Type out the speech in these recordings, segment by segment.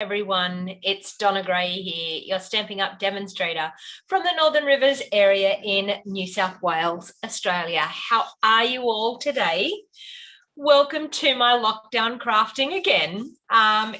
Everyone, it's Donna here, your Stampin' Up demonstrator from the Northern Rivers area in New South Wales, Australia. How are you all today? Welcome to my lockdown crafting again.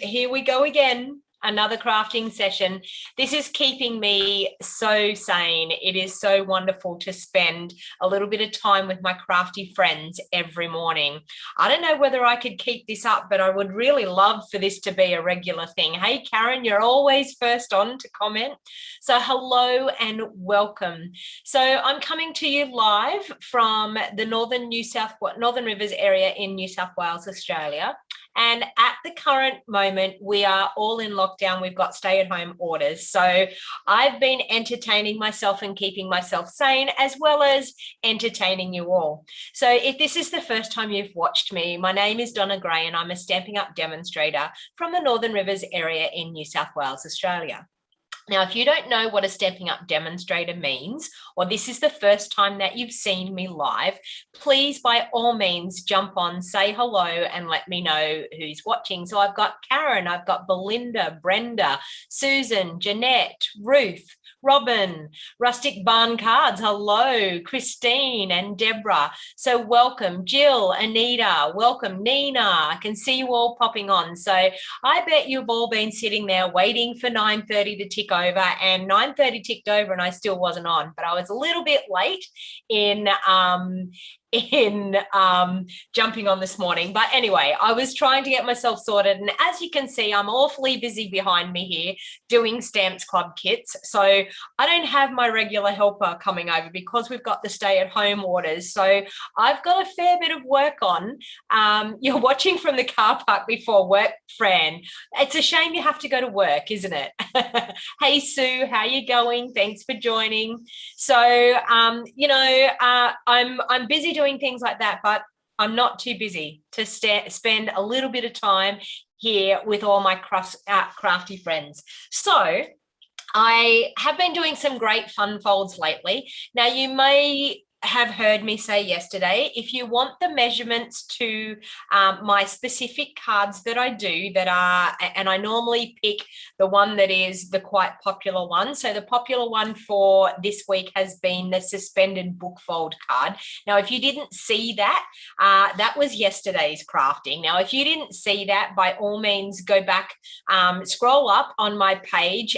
Here we go again. Another crafting session. This is keeping me so sane. It is so wonderful to spend a little bit of time with my crafty friends every morning. I don't know whether I could keep this up, but I would really love for this to be a regular thing. Hey, Karen, you're always first on to comment. So hello and welcome. So I'm coming to you live from the Northern Rivers area in New South Wales, Australia. And at the current moment, we are all in lockdown. We've got stay-at-home orders. So I've been entertaining myself and keeping myself sane, as well as entertaining you all. So if this is the first time you've watched me, my name is Donna Gray, and I'm a Stampin' Up demonstrator from the Northern Rivers area in New South Wales, Australia. Now, if you don't know what a Stampin' Up demonstrator means, or this is the first time that you've seen me live, please, by all means, jump on, say hello, and let me know who's watching. So I've got Karen, I've got Belinda, Brenda, Susan, Jeanette, Ruth, Robin, Rustic Barn Cards, hello, Christine and Deborah. So welcome, Jill, Anita, welcome, Nina. I can see you all popping on. So I bet you've all been sitting there waiting for 9:30 to tick over, and 9:30 ticked over and I still wasn't on, but I was a little bit late in jumping on this morning. But anyway, I was trying to get myself sorted, and as you can see, I'm awfully busy behind me here doing Stamps Club kits. So I don't have my regular helper coming over because we've got the stay-at-home orders. So I've got a fair bit of work on. You're watching from the car park before work, Fran. It's a shame you have to go to work, isn't it? Hey, Sue, how you going? Thanks for joining. So, I'm busy doing things like that, but I'm not too busy to spend a little bit of time here with all my crafty friends. So I have been doing some great fun folds lately. Now, you may have heard me say yesterday, if you want the measurements to my specific cards that I do and I normally pick the one that is the quite popular one. So the popular one for this week has been the suspended book fold card. Now, if you didn't see that, that was yesterday's crafting. Now, if you didn't see that, by all means, go back, scroll up on my page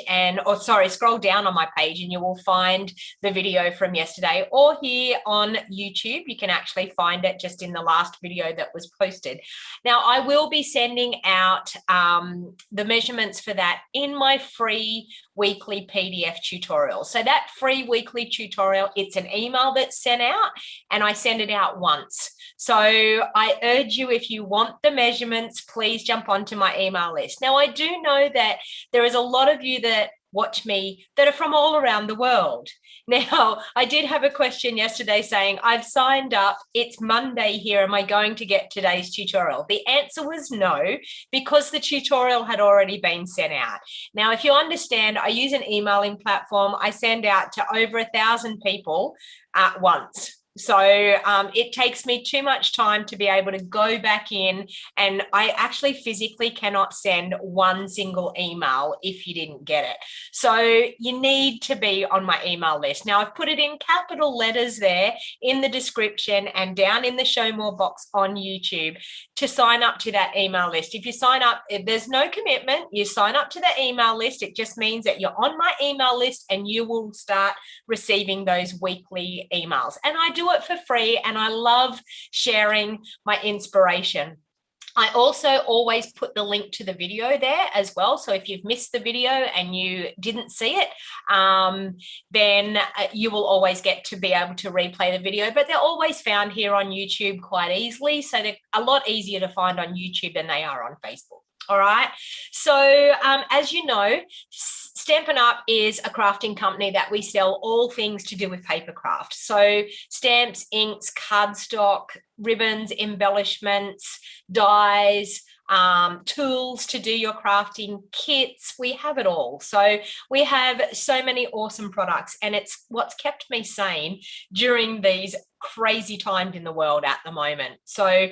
scroll down on my page and you will find the video from yesterday, or here on YouTube. You can actually find it just in the last video that was posted. Now, I will be sending out the measurements for that in my free weekly PDF tutorial. So that free weekly tutorial, it's an email that's sent out and I send it out once. So I urge you, if you want the measurements, please jump onto my email list. Now, I do know that there is a lot of you that watch me that are from all around the world. Now, I did have a question yesterday saying, I've signed up, it's Monday here, am I going to get today's tutorial? The answer was no, because the tutorial had already been sent out. Now, if you understand, I use an emailing platform. I send out to over 1,000 people at once. So it takes me too much time to be able to go back in, and I actually physically cannot send one single email if you didn't get it. So you need to be on my email list. Now, I've put it in capital letters there in the description and down in the show more box on YouTube to sign up to that email list. If you sign up, there's no commitment. You sign up to the email list. It just means that you're on my email list and you will start receiving those weekly emails. And I do it for free, and I love sharing my inspiration. I also always put the link to the video there as well. So if you've missed the video and you didn't see it, then you will always get to be able to replay the video. But they're always found here on YouTube quite easily. So they're a lot easier to find on YouTube than they are on Facebook. All right. So as you know, Stampin' Up is a crafting company that we sell all things to do with paper craft. So stamps, inks, cardstock, ribbons, embellishments, dies, tools to do your crafting, kits, we have it all. So we have so many awesome products, and it's what's kept me sane during these crazy times in the world at the moment. So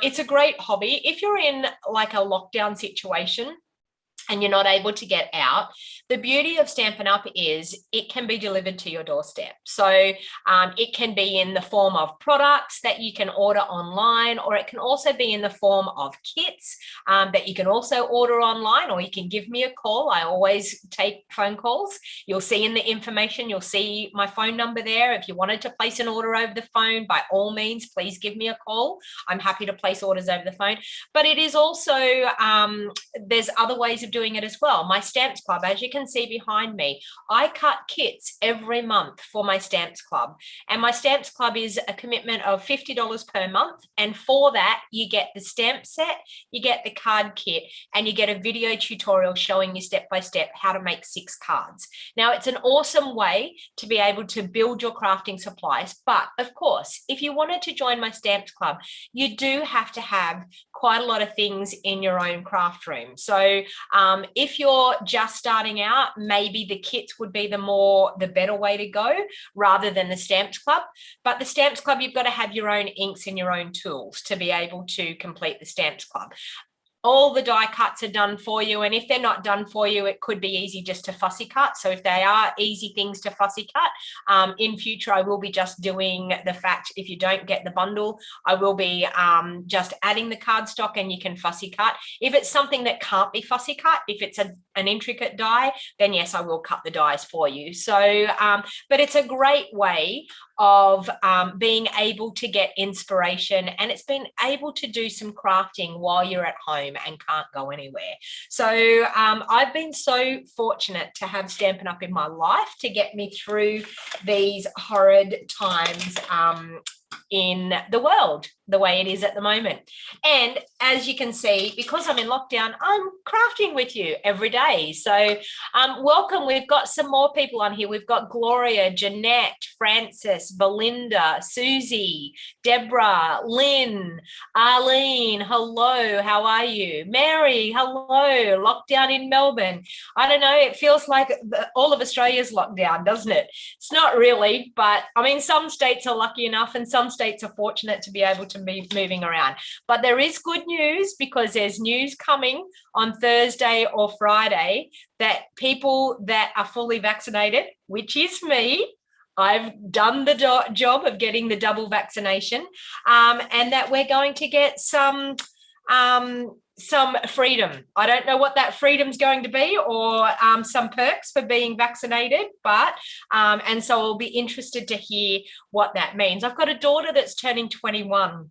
it's a great hobby. If you're in like a lockdown situation, and you're not able to get out, the beauty of Stampin' Up is it can be delivered to your doorstep. So it can be in the form of products that you can order online, or it can also be in the form of kits that you can also order online, or you can give me a call. I always take phone calls. You'll see in the information, you'll see my phone number there. If you wanted to place an order over the phone, by all means, please give me a call. I'm happy to place orders over the phone. But it is also, there's other ways of doing it as well. My Stamps Club, as you can see behind me, I cut kits every month for my Stamps Club. And my Stamps Club is a commitment of $50 per month. And for that, you get the stamp set, you get the card kit, and you get a video tutorial showing you step by step how to make 6 cards. Now, it's an awesome way to be able to build your crafting supplies. But of course, if you wanted to join my Stamps Club, you do have to have quite a lot of things in your own craft room. So if you're just starting out, maybe the kits would be the better way to go rather than the Stamps Club. But the Stamps Club, you've got to have your own inks and your own tools to be able to complete the Stamps Club. All the die cuts are done for you, and if they're not done for you, it could be easy just to fussy cut. So if they are easy things to fussy cut, in future I will be just doing the fact, if you don't get the bundle, I will be just adding the cardstock and you can fussy cut. If it's something that can't be fussy cut, if it's an intricate die, then yes, I will cut the dies for you. So but it's a great way of being able to get inspiration, and it's been able to do some crafting while you're at home and can't go anywhere. So I've been so fortunate to have Stampin' Up in my life to get me through these horrid times in the world the way it is at the moment. And as you can see, because I'm in lockdown, I'm crafting with you every day. So welcome. We've got some more people on here. We've got Gloria, Jeanette, Francis, Belinda, Susie, Deborah, Lynn, Arlene, hello, how are you? Mary, hello, lockdown in Melbourne. I don't know, it feels like all of Australia's locked down, doesn't it? It's not really, but I mean, some states are lucky enough and some states are fortunate to be able to be moving around. But there is good news, because there's news coming on Thursday or Friday that people that are fully vaccinated, which is me, I've done the job of getting the double vaccination, and that we're going to get some freedom. I don't know what that freedom's going to be, or some perks for being vaccinated, but and so I'll be interested to hear what that means. I've got a daughter that's turning 21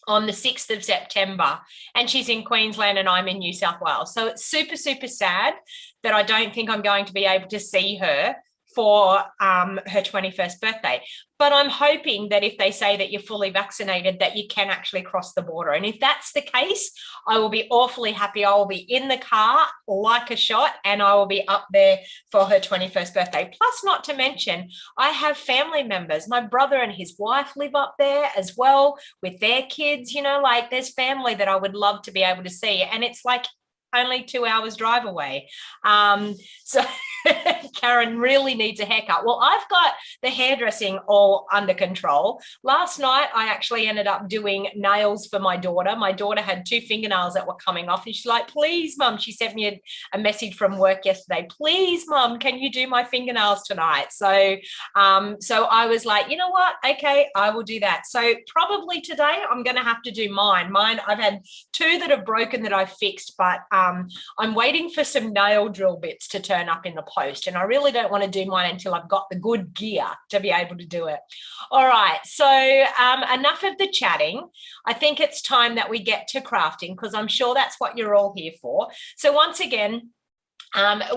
on the 6th of September, and she's in Queensland and I'm in New South Wales. So it's super, super sad that I don't think I'm going to be able to see her for her 21st birthday. But I'm hoping that if they say that you're fully vaccinated, that you can actually cross the border. And if that's the case, I will be awfully happy. I will be in the car like a shot, and I will be up there for her 21st birthday. Plus, not to mention, I have family members. My brother and his wife live up there as well with their kids. You know, like there's family that I would love to be able to see. And it's like only 2 hours drive away. So Karen really needs a haircut. Well, I've got the hairdressing all under control. Last night, I actually ended up doing nails for my daughter. My daughter had 2 fingernails that were coming off, and she's like, please, Mum, she sent me a message from work yesterday. Please, Mum, can you do my fingernails tonight? So I was like, you know what? Okay, I will do that. So probably today I'm going to have to do mine. I've had 2 that have broken that I've fixed, but I'm waiting for some nail drill bits to turn up in the post, and I really don't want to do mine until I've got the good gear to be able to do it. All right, so enough of the chatting. I think it's time that we get to crafting, because I'm sure that's what you're all here for. So once again,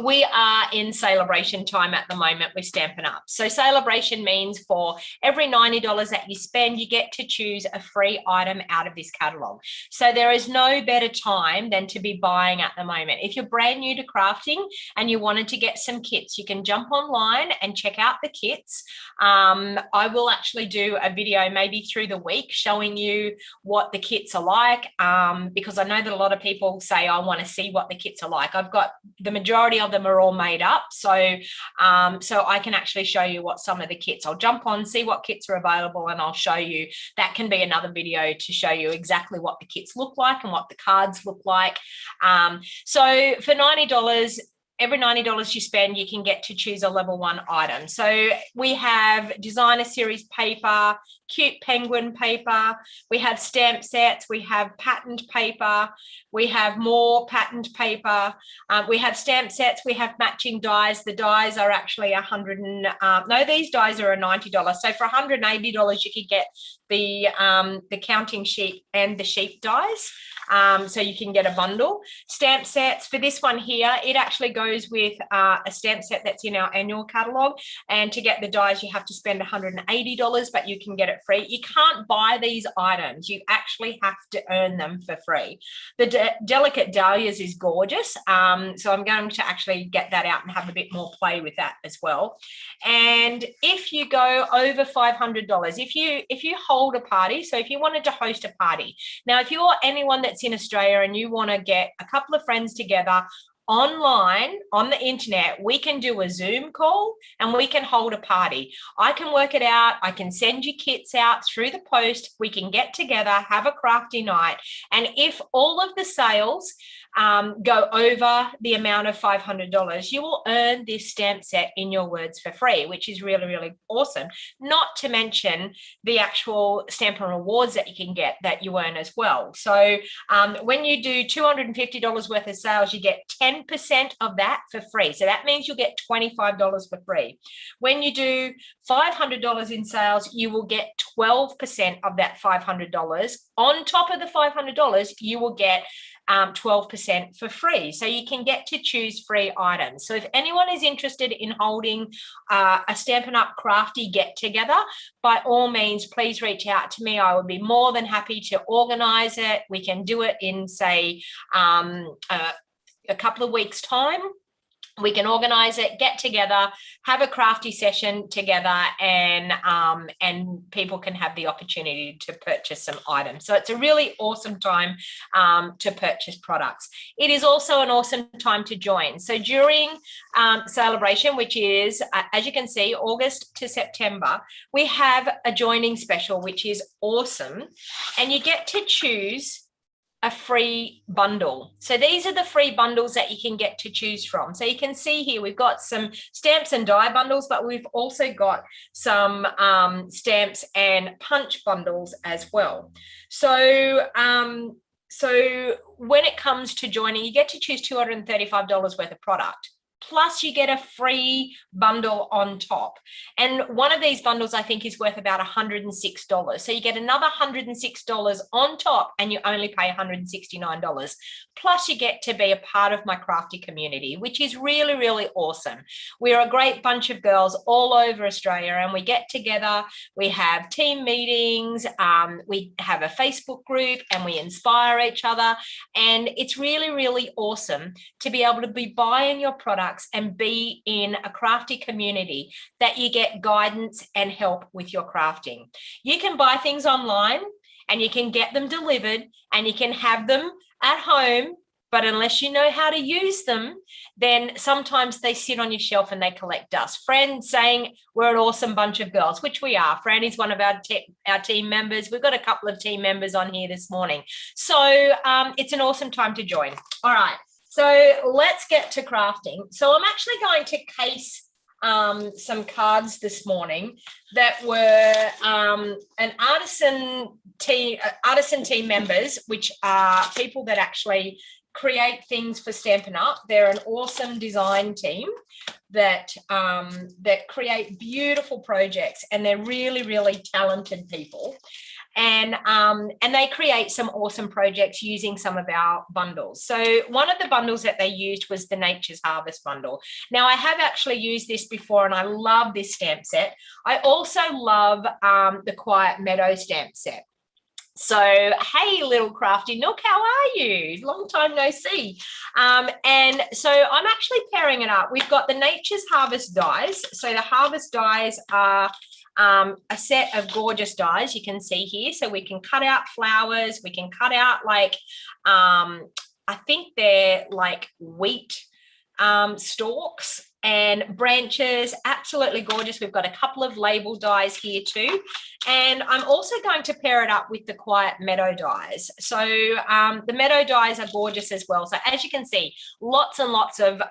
we are in Sale-a-bration time at the moment with Stampin' Up. So Sale-a-bration means for every $90 that you spend, you get to choose a free item out of this catalogue. So there is no better time than to be buying at the moment. If you're brand new to crafting and you wanted to get some kits, you can jump online and check out the kits. I will actually do a video maybe through the week showing you what the kits are like, because I know that a lot of people say, I want to see what the kits are like. I've got the majority majority of them are all made up. So, so I can actually show you what some of the kits. I'll jump on, see what kits are available, and I'll show you. That can be another video to show you exactly what the kits look like and what the cards look like. So for $90, every $90 you spend, you can get to choose a level 1 item. So we have designer series paper, cute penguin paper, we have stamp sets, we have patterned paper, we have more patterned paper, we have stamp sets, we have matching dies. The dies are actually these dies are $90. So for $180 you could get the counting sheep and the sheep dies. So you can get a bundle. Stamp sets, for this one here, it actually goes with a stamp set that's in our annual catalogue, and to get the dies you have to spend $180, but you can get it free. You can't buy these items, you actually have to earn them for free. The Delicate Dahlias is gorgeous, so I'm going to actually get that out and have a bit more play with that as well. And if you go over $500, if you hold a party, so if you wanted to host a party, now if you're anyone that's in Australia and you want to get a couple of friends together online on the internet, we can do a Zoom call and we can hold a party. I can work it out. I can send you kits out through the post. We can get together, have a crafty night. And if all of the sales go over the amount of $500, you will earn this stamp set in your words for free, which is really, really awesome. Not to mention the actual Stampin' Rewards that you can get that you earn as well. So when you do $250 worth of sales, you get 10% of that for free. So that means you'll get $25 for free. When you do $500 in sales, you will get 12% of that $500. On top of the $500, you will get 12% for free. So you can get to choose free items. So if anyone is interested in holding a Stampin' Up crafty get together, by all means, please reach out to me. I would be more than happy to organize it. We can do it in, say, a couple of weeks' time. We can organize it, get together, have a crafty session together, and people can have the opportunity to purchase some items. So it's a really awesome time to purchase products. It is also an awesome time to join. So during Sale-a-bration, which is, as you can see, August to September, we have a joining special, which is awesome. And you get to choose a free bundle. So these are the free bundles that you can get to choose from. So you can see here we've got some stamps and die bundles, but we've also got some stamps and punch bundles as well. So so when it comes to joining, you get to choose $235 worth of product. Plus you get a free bundle on top. And one of these bundles I think is worth about $106. So you get another $106 on top and you only pay $169. Plus you get to be a part of my crafty community, which is really, really awesome. We're a great bunch of girls all over Australia and we get together, we have team meetings, we have a Facebook group and we inspire each other. And it's really, really awesome to be able to be buying your products and be in a crafty community that you get guidance and help with your crafting. You can buy things online and you can get them delivered and you can have them at home, but unless you know how to use them, then sometimes they sit on your shelf and they collect dust. Fran saying we're an awesome bunch of girls, which we are. Fran is one of our team members. We've got a couple of team members on here this morning. So it's an awesome time to join. All right. So let's get to crafting. So I'm actually going to case some cards this morning that were an Artisan team members, which are people that actually create things for Stampin' Up. They're an awesome design team that create beautiful projects, and they're really, really talented people. And they create some awesome projects using some of our bundles. So one of the bundles that they used was the Nature's Harvest bundle. Now, I have actually used this before and I love this stamp set. I also love the Quiet Meadow stamp set. So, hey, little crafty Nook, how are you? Long time no see. And so I'm actually pairing it up. We've got the Nature's Harvest dies. So the Harvest dies are a set of gorgeous dies you can see here. So we can cut out flowers. We can cut out like, I think they're like wheat stalks and branches. Absolutely gorgeous. We've got a couple of label dies here too. And I'm also going to pair it up with the Quiet Meadow dies. So the Meadow dies are gorgeous as well. So as you can see, lots and lots of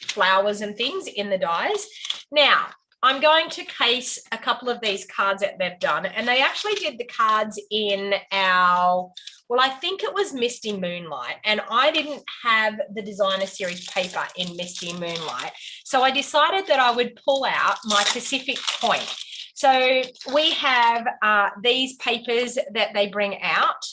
flowers and things in the dies. Now, I'm going to case a couple of these cards that they've done, and they actually did the cards in our, well, I think it was Misty Moonlight, and I didn't have the designer series paper in Misty Moonlight. So I decided that I would pull out my Pacific Point. So we have these papers that they bring out,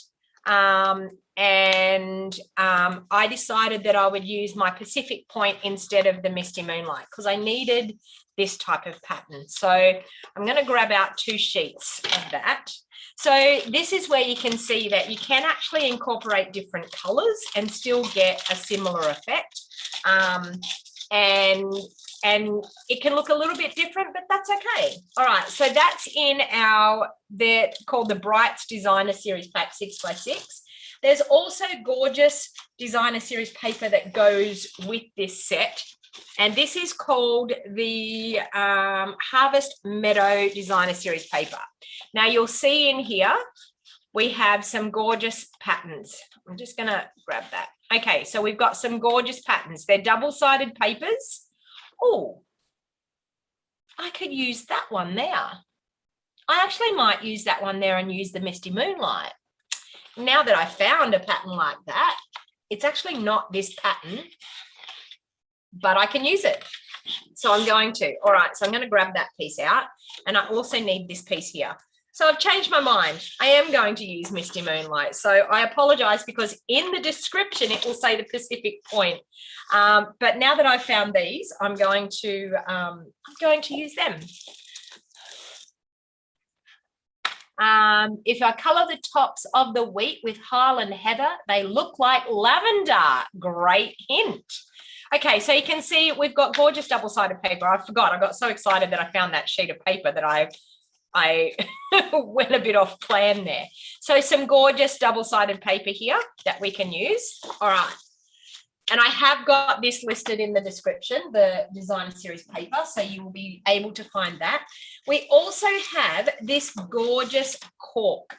and I decided that I would use my Pacific Point instead of the Misty Moonlight because I needed this type of pattern. So I'm going to grab out 2 sheets of that. So this is where you can see that you can actually incorporate different colors and still get a similar effect. And it can look a little bit different, but that's okay. All right, so that's in our, they're called the Brights Designer Series Pack 6x6. There's also gorgeous designer series paper that goes with this set. And this is called the Harvest Meadow Designer Series paper. Now you'll see in here, we have some gorgeous patterns. I'm just gonna grab that. Okay, so we've got some gorgeous patterns. They're double-sided papers. Oh, I could use that one there. I actually might use that one there and use the Misty Moonlight. Now that I found a pattern like that, it's actually not this pattern, but I can use it. So I'm going to. All right, so I'm going to grab that piece out, and I also need this piece here. So I've changed my mind. I am going to use Misty Moonlight. So I apologize because in the description, it will say the Pacific Point. But now that I've found these, I'm going to use them. If I colour the tops of the wheat with Highland Heather, they look like lavender. Great hint. Okay, so you can see we've got gorgeous double-sided paper. I forgot. I got so excited that I found that sheet of paper that I went a bit off plan there. So some gorgeous double-sided paper here that we can use. All right. And I have got this listed in the description, the designer series paper, so you will be able to find that. We also have this gorgeous cork.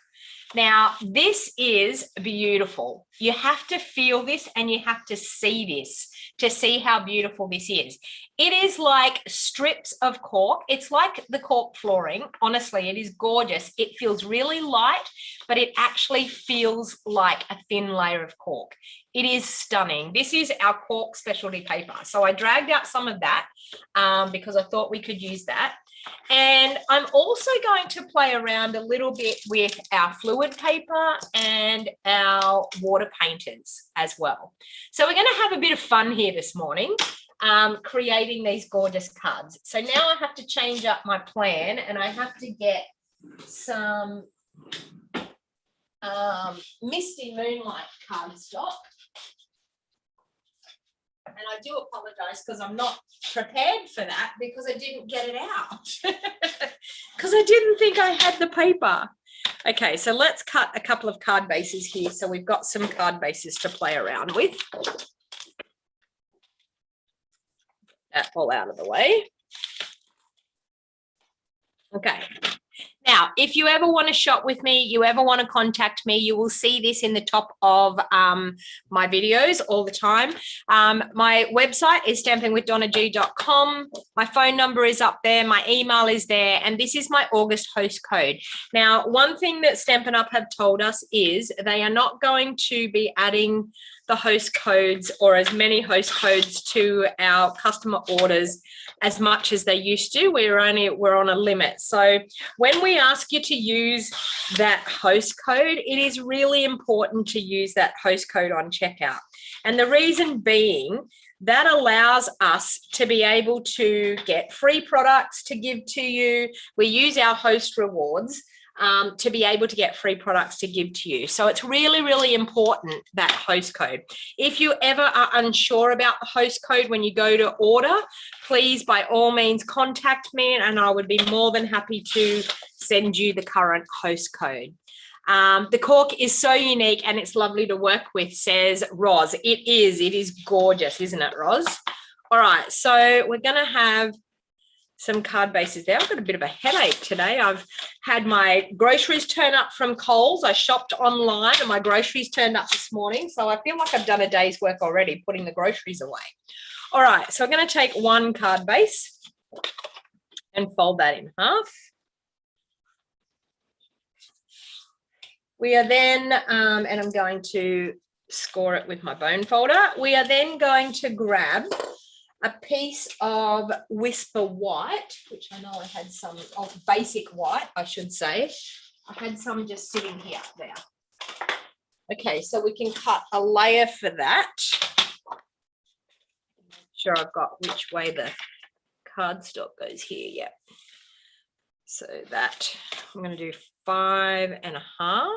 Now, this is beautiful. You have to feel this and you have to see this to see how beautiful this is. It is like strips of cork. It's like the cork flooring. Honestly, it is gorgeous. It feels really light, but it actually feels like a thin layer of cork. It is stunning. This is our cork specialty paper. So I dragged out some of that because I thought we could use that. And I'm also going to play around a little bit with our fluid paper and our water painters as well. So we're going to have a bit of fun here this morning, creating these gorgeous cards. So now I have to change up my plan and I have to get some Misty Moonlight cardstock. And I do apologize because I'm not prepared for that because I didn't get it out because I didn't think I had the paper. Okay, so let's cut a couple of card bases here. So we've got some card bases to play around with. That all out of the way. Okay. Now, if you ever want to shop with me, you ever want to contact me, you will see this in the top of my videos all the time. My website is stampingwithdonnag.com. My phone number is up there. My email is there. And this is my August host code. Now, one thing that Stampin' Up have told us is they are not going to be adding the host codes or as many host codes to our customer orders as much as they used to. We're on a limit. So when we ask you to use that host code, it is really important to use that host code on checkout. And the reason being, that allows us to be able to get free products to give to you. We use our host rewards to be able to get free products to give to you. So it's really, really important, that host code. If you ever are unsure about the host code when you go to order, please, by all means, contact me and I would be more than happy to send you the current host code. The cork is so unique and it's lovely to work with, says Roz. It is gorgeous, isn't it, Roz? All right, so we're going to have some card bases there. I've got a bit of a headache today. I've had my groceries turn up from Coles. I shopped online and my groceries turned up this morning. So I feel like I've done a day's work already putting the groceries away. All right, so I'm going to take one card base and fold that in half. We are then, and I'm going to score it with my bone folder. We are then going to grab a piece of Whisper White, which I know I had some, of basic white, I should say. I had some just sitting here, there. Okay, so we can cut a layer for that. Make sure I've got which way the cardstock goes here, yep. So that, I'm going to do 5.5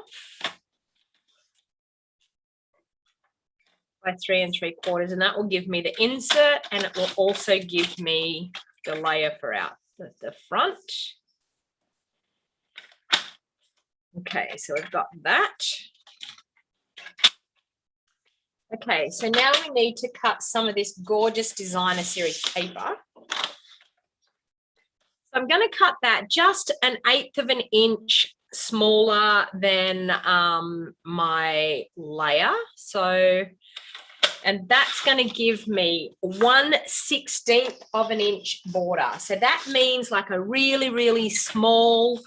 by 3 3/4, and that will give me the insert, and it will also give me the layer for out the front. Okay, so we've got that. Okay, so now we need to cut some of this gorgeous designer series paper. So I'm going to cut that just 1/8 of an inch smaller than my layer. So, and that's going to give me 1/16 of an inch border. So that means like a really, really small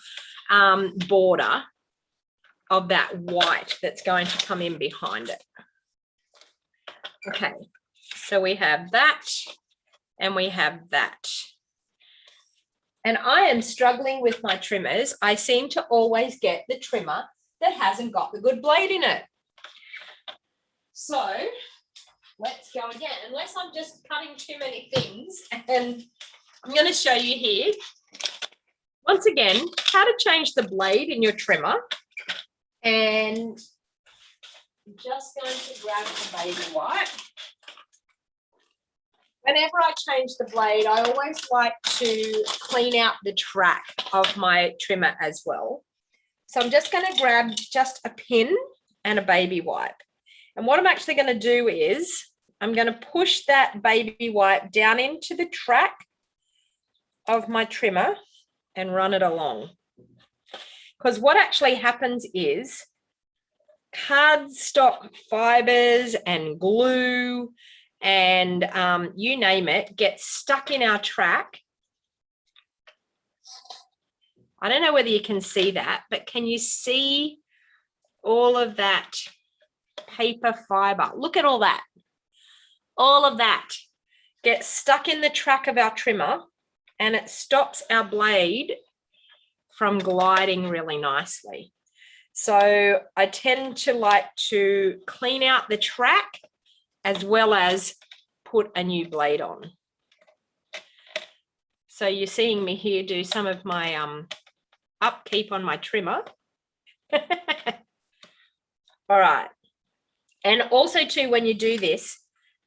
border of that white that's going to come in behind it. Okay, so we have that and we have that. And I am struggling with my trimmers. I seem to always get the trimmer that hasn't got the good blade in it. So let's go again, unless I'm just cutting too many things. And I'm going to show you here, once again, how to change the blade in your trimmer. And I'm just going to grab the baby white. Whenever I change the blade, I always like to clean out the track of my trimmer as well. So I'm just going to grab just a pin and a baby wipe. And what I'm actually going to do is I'm going to push that baby wipe down into the track of my trimmer and run it along. Because what actually happens is cardstock fibers and glue and you name it gets stuck in our track. I don't know whether you can see that, but can you see all of that paper fiber? Look at all that. All of that gets stuck in the track of our trimmer and it stops our blade from gliding really nicely. So I tend to like to clean out the track as well as put a new blade on. So you're seeing me here do some of my upkeep on my trimmer. All right. And also too, when you do this,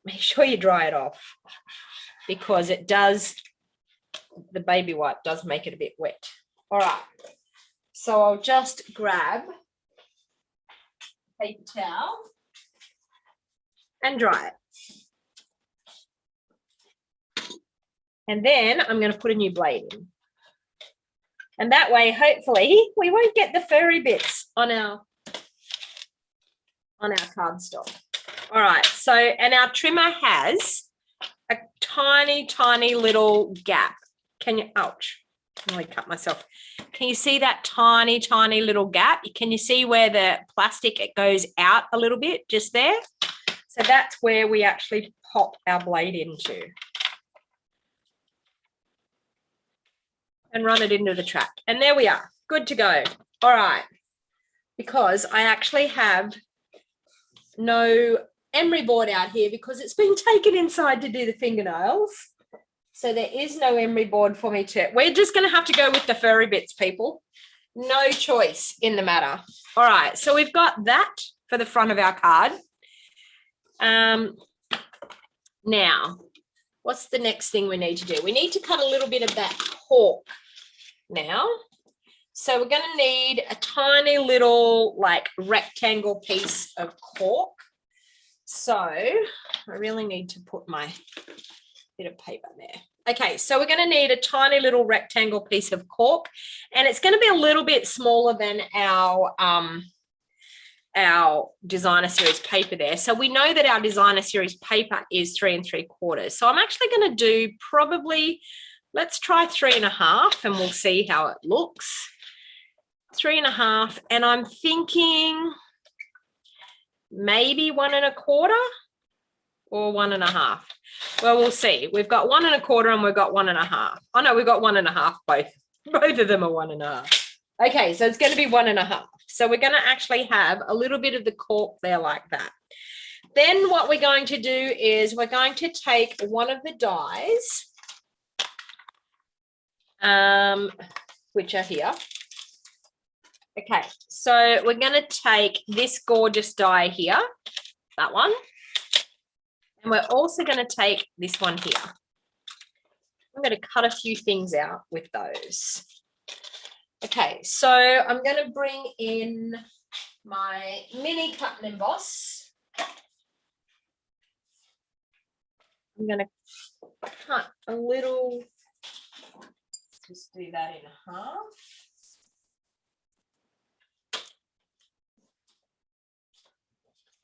make sure you dry it off because it does, the baby wipe does make it a bit wet. All right. So I'll just grab a paper towel and dry it. And then I'm going to put a new blade in. And that way, hopefully, we won't get the furry bits on our cardstock. All right, so, and our trimmer has a tiny, tiny little gap. Can you, ouch, I nearly cut myself. Can you see that tiny, tiny little gap? Can you see where the plastic, it goes out a little bit just there? So that's where we actually pop our blade into and run it into the track. And there we are, good to go. All right, because I actually have no emery board out here because it's been taken inside to do the fingernails. So there is no emery board for me to, we're just going to have to go with the furry bits, people. No choice in the matter. All right, so we've got that for the front of our card. Now, what's the next thing we need to do? We need to cut a little bit of that cork now. So we're going to need a tiny little like rectangle piece of cork. So I really need to put my bit of paper there. Okay, so we're going to need a tiny little rectangle piece of cork, and it's going to be a little bit smaller than our designer series paper there. So we know that our designer series paper is 3 3/4. So I'm actually going to do probably, let's try 3 1/2 and we'll see how it looks. 3 1/2, and I'm thinking maybe 1 1/4 or 1 1/2. Well, we'll see. We've got 1 1/4 and we've got 1 1/2. Oh no, we've got 1 1/2 both. Both of them are 1 1/2. Okay, so it's going to be 1 1/2. So we're going to actually have a little bit of the cork there like that. Then what we're going to do is we're going to take one of the dies, which are here. Okay, so we're going to take this gorgeous die here, that one, and we're also going to take this one here. I'm going to cut a few things out with those. Okay, so I'm going to bring in my mini cut and emboss. I'm going to cut a little, just do that in half.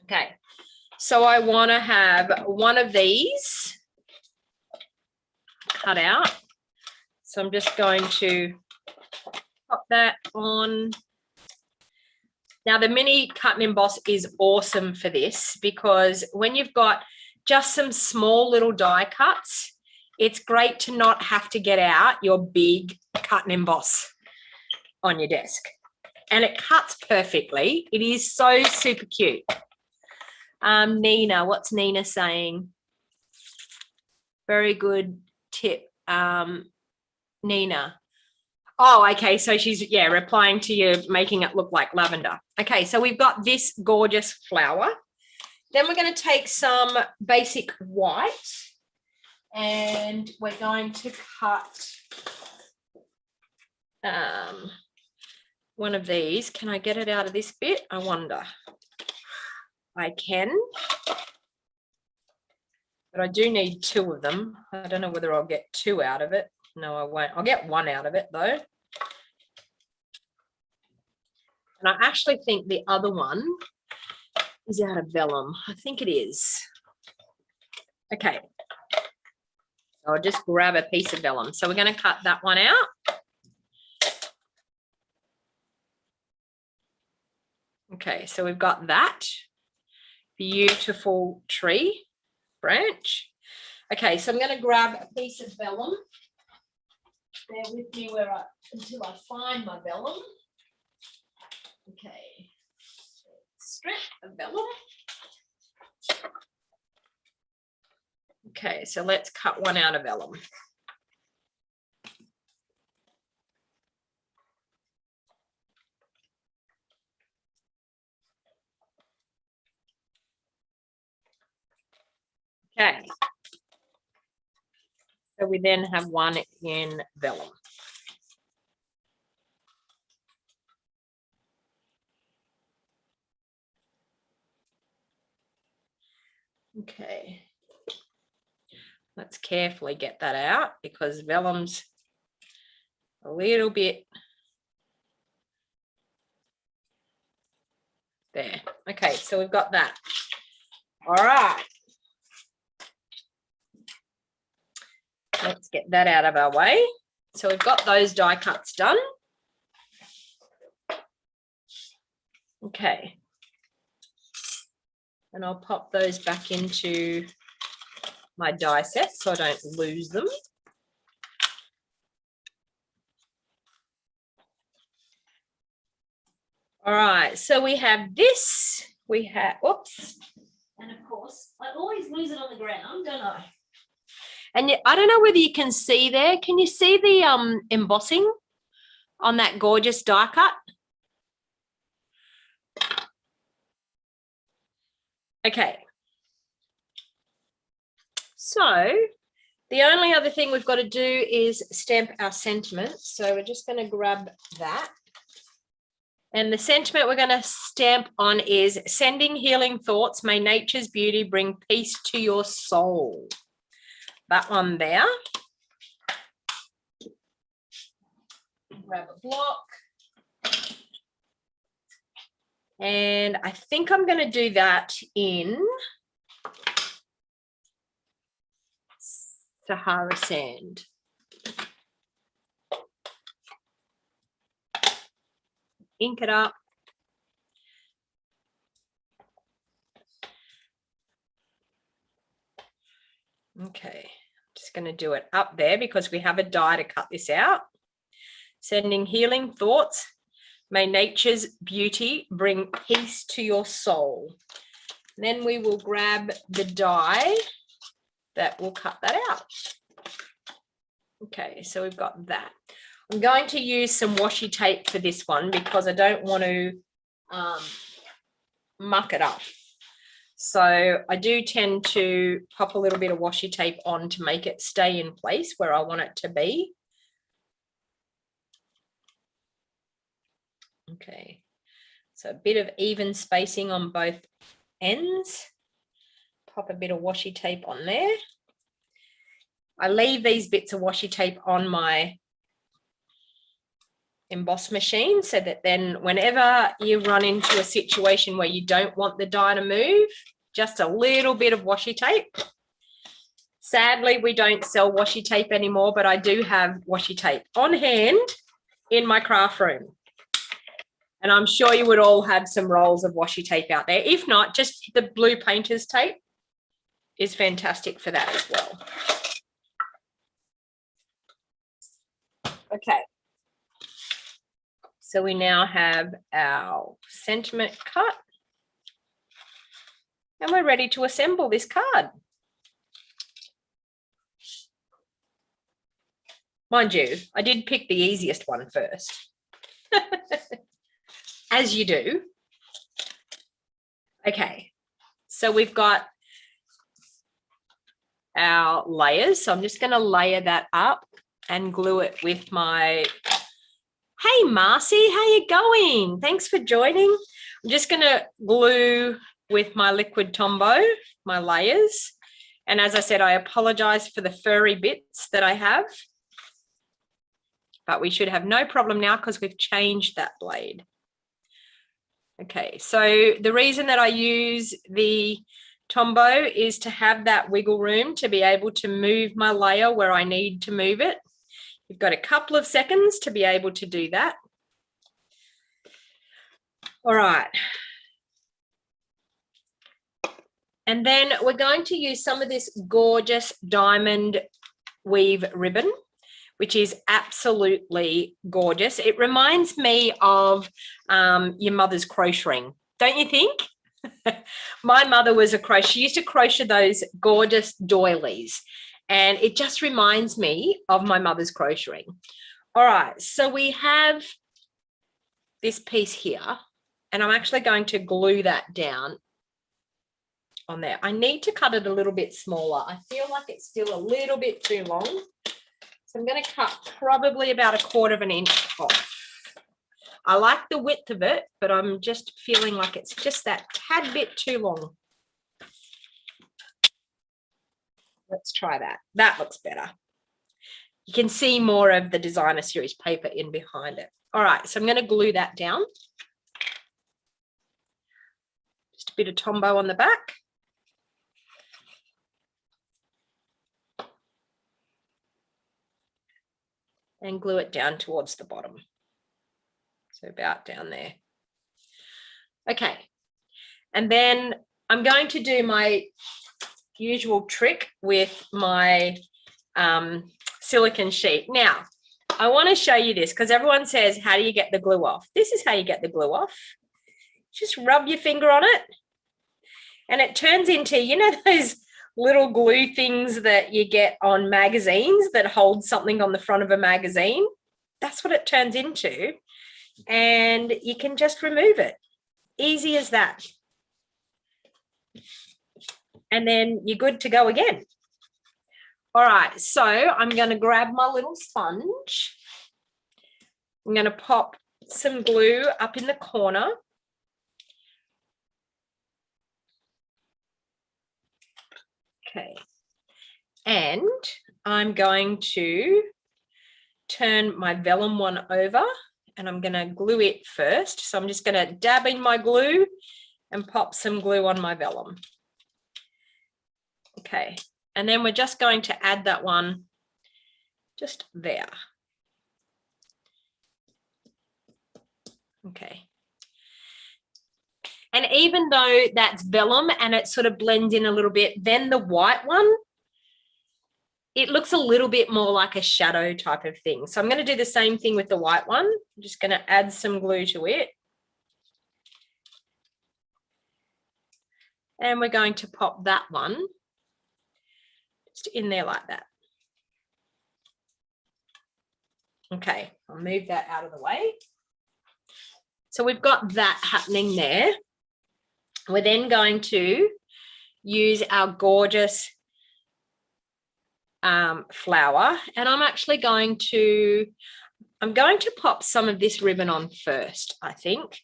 Okay, so I want to have one of these cut out. So I'm just going to pop that on. Now the mini cut and emboss is awesome for this, because when you've got just some small little die cuts, it's great to not have to get out your big cut and emboss on your desk. And it cuts perfectly. It is so super cute. Nina, what's Nina saying? Very good tip, Nina. Oh, okay, so she's, yeah, replying to you, making it look like lavender. Okay, so we've got this gorgeous flower. Then we're going to take some basic white, and we're going to cut one of these. Can I get it out of this bit? I wonder. I can, but I do need 2 of them. I don't know whether I'll get 2 out of it. No, I won't. I'll get 1 out of it though. And I actually think the other one is out of vellum. I think it is. Okay. I'll just grab a piece of vellum. So we're going to cut that one out. Okay, so we've got that beautiful tree branch. Okay, so I'm going to grab a piece of vellum. Bear with me until I find my vellum. Okay, strip of vellum. Okay, so let's cut one out of vellum. Okay, so we then have one in vellum. Okay, let's carefully get that out because vellum's a little bit there. Okay, so we've got that. All right. Let's get that out of our way. So we've got those die cuts done. Okay. And I'll pop those back into my die set so I don't lose them. All right, so we have this. We have, oops. And of course, I always lose it on the ground, don't I? And I don't know whether you can see there. Can you see the embossing on that gorgeous die cut? Okay. So the only other thing we've got to do is stamp our sentiments. So we're just going to grab that. And the sentiment we're going to stamp on is sending healing thoughts. May nature's beauty bring peace to your soul. That one there. Grab a block. And I think I'm going to do that in Sahara sand. Ink it up. Okay, just going to do it up there because we have a die to cut this out. Sending healing thoughts. May nature's beauty bring peace to your soul. And then we will grab the die that will cut that out. Okay, so we've got that. I'm going to use some washi tape for this one because I don't want to muck it up. So I do tend to pop a little bit of washi tape on to make it stay in place where I want it to be. Okay, so a bit of even spacing on both ends. Pop a bit of washi tape on there. I leave these bits of washi tape on my emboss machine so that then whenever you run into a situation where you don't want the die to move, just a little bit of washi tape. Sadly, we don't sell washi tape anymore, but I do have washi tape on hand in my craft room. And I'm sure you would all have some rolls of washi tape out there. If not, just the blue painter's tape is fantastic for that as well. Okay. So we now have our sentiment cut. And we're ready to assemble this card. Mind you, I did pick the easiest one first. As you do. Okay, so we've got our layers. So I'm just going to layer that up and glue it with my... Hey, Marcy, how you going? Thanks for joining. I'm just going to glue with my liquid Tombow, my layers. And as I said, I apologize for the furry bits that I have. But we should have no problem now because we've changed that blade. Okay, so the reason that I use the Tombow is to have that wiggle room to be able to move my layer where I need to move it. You've got a couple of seconds to be able to do that. All right. And then we're going to use some of this gorgeous diamond weave ribbon, which is absolutely gorgeous. It reminds me of your mother's crocheting, don't you think? My mother was a crochet. She used to crochet those gorgeous doilies, and it just reminds me of my mother's crocheting. All right, so we have this piece here, and I'm actually going to glue that down on there. I need to cut it a little bit smaller. I feel like it's still a little bit too long. So I'm going to cut probably about 1/4 inch off. I like the width of it, but I'm just feeling like it's just that tad bit too long. Let's try that. That looks better. You can see more of the designer series paper in behind it. All right, so I'm going to glue that down. Just a bit of Tombow on the back. And glue it down towards the bottom. So about down there. Okay. And then I'm going to do my usual trick with my silicone sheet. Now, I want to show you this because everyone says, how do you get the glue off? This is how you get the glue off. Just rub your finger on it. And it turns into, you know, those little glue things that you get on magazines that hold something on the front of a magazine. That's what it turns into. And you can just remove it. Easy as that. And then you're good to go again. All right, so I'm going to grab my little sponge. I'm going to pop some glue up in the corner. Okay. And I'm going to turn my vellum one over and I'm going to glue it first. So I'm just going to dab in my glue and pop some glue on my vellum. Okay. And then we're just going to add that one just there. Okay. And even though that's vellum and it sort of blends in a little bit, then the white one, it looks a little bit more like a shadow type of thing. So I'm going to do the same thing with the white one. I'm just going to add some glue to it. And we're going to pop that one just in there like that. Okay, I'll move that out of the way. So we've got that happening there. We're then going to use our gorgeous flower, and I'm going to pop some of this ribbon on first, I think.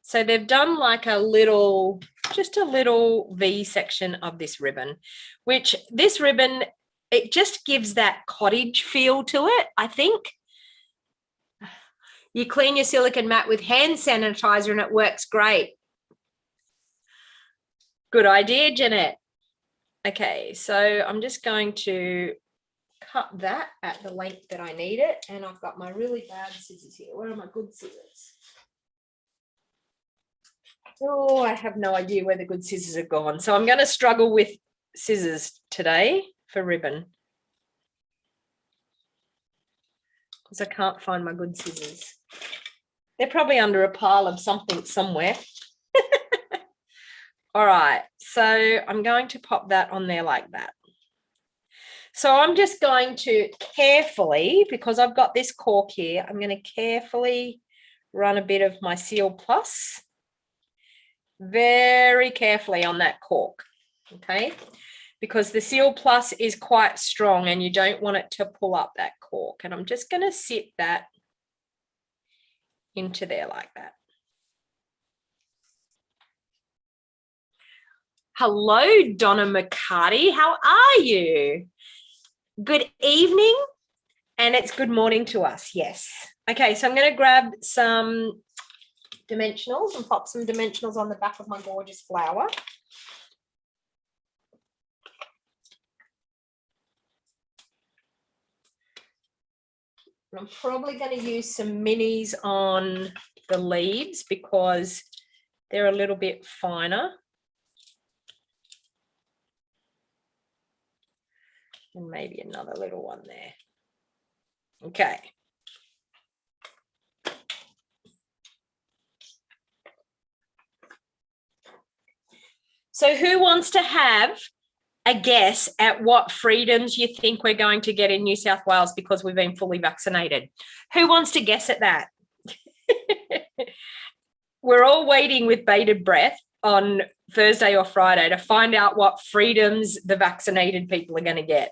So they've done like just a little V section of this ribbon, which this ribbon, it just gives that cottage feel to it, I think. You clean your silicone mat with hand sanitizer and it works great. Good idea, Jeanette. Okay, so I'm just going to cut that at the length that I need it. And I've got my really bad scissors here. Where are my good scissors? Oh, I have no idea where the good scissors are gone. So I'm going to struggle with scissors today for ribbon, because I can't find my good scissors. They're probably under a pile of something somewhere. All right, so I'm going to pop that on there like that. So I'm just going to carefully, because I've got this cork here, I'm going to carefully run a bit of my Seal Plus very carefully on that cork, okay? Because the Seal Plus is quite strong and you don't want it to pull up that cork. And I'm just going to sit that into there like that. Hello, Donna McCarty. How are you? Good evening, and it's good morning to us. Yes. Okay, so I'm going to grab some dimensionals and pop some dimensionals on the back of my gorgeous flower. And I'm probably going to use some minis on the leaves because they're a little bit finer. And maybe another little one there. Okay. So who wants to have a guess at what freedoms you think we're going to get in New South Wales because we've been fully vaccinated? Who wants to guess at that? We're all waiting with bated breath on Thursday or Friday to find out what freedoms the vaccinated people are going to get.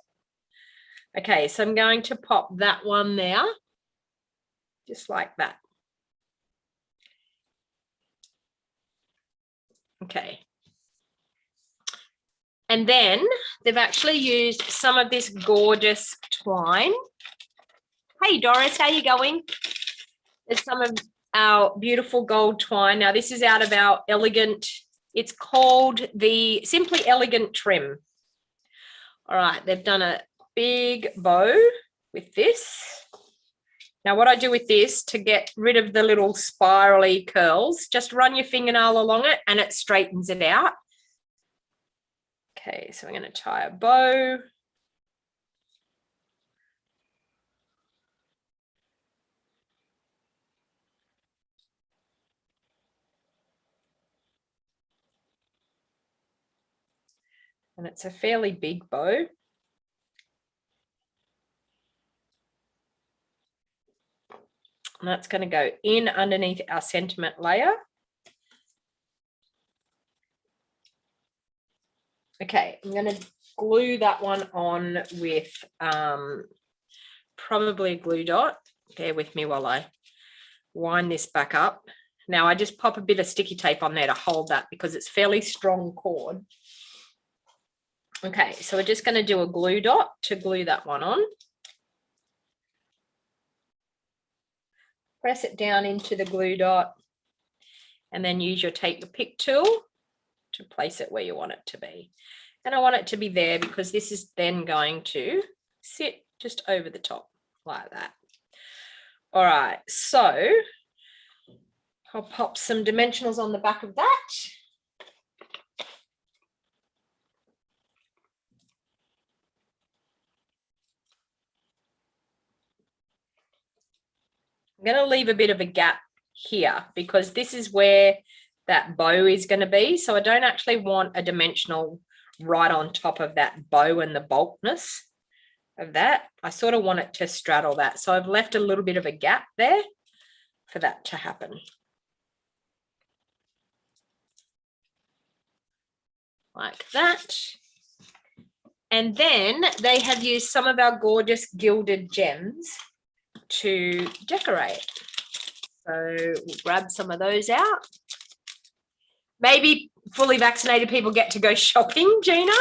Okay, so I'm going to pop that one there, just like that. Okay. And then they've actually used some of this gorgeous twine. Hey, Doris, how you going? There's some of our beautiful gold twine. Now, this is out of our elegant, it's called the Simply Elegant Trim. All right, they've done a big bow with this. Now, what I do with this to get rid of the little spirally curls, just run your fingernail along it and it straightens it out. Okay, so I'm going to tie a bow. And it's a fairly big bow. And that's going to go in underneath our sentiment layer. Okay, I'm going to glue that one on with probably a glue dot. Bear with me while I wind this back up. Now I just pop a bit of sticky tape on there to hold that because it's fairly strong cord. Okay, so we're just going to do a glue dot to glue that one on. Press it down into the glue dot and then use your take the pick tool to place it where you want it to be. And I want it to be there because this is then going to sit just over the top like that. All right, so I'll pop some dimensionals on the back of that. I'm going to leave a bit of a gap here because this is where that bow is going to be. So I don't actually want a dimensional right on top of that bow and the bulkness of that. I sort of want it to straddle that. So I've left a little bit of a gap there for that to happen. Like that. And then they have used some of our gorgeous gilded gems to decorate. So we'll grab some of those out. Maybe fully vaccinated people get to go shopping, Gina.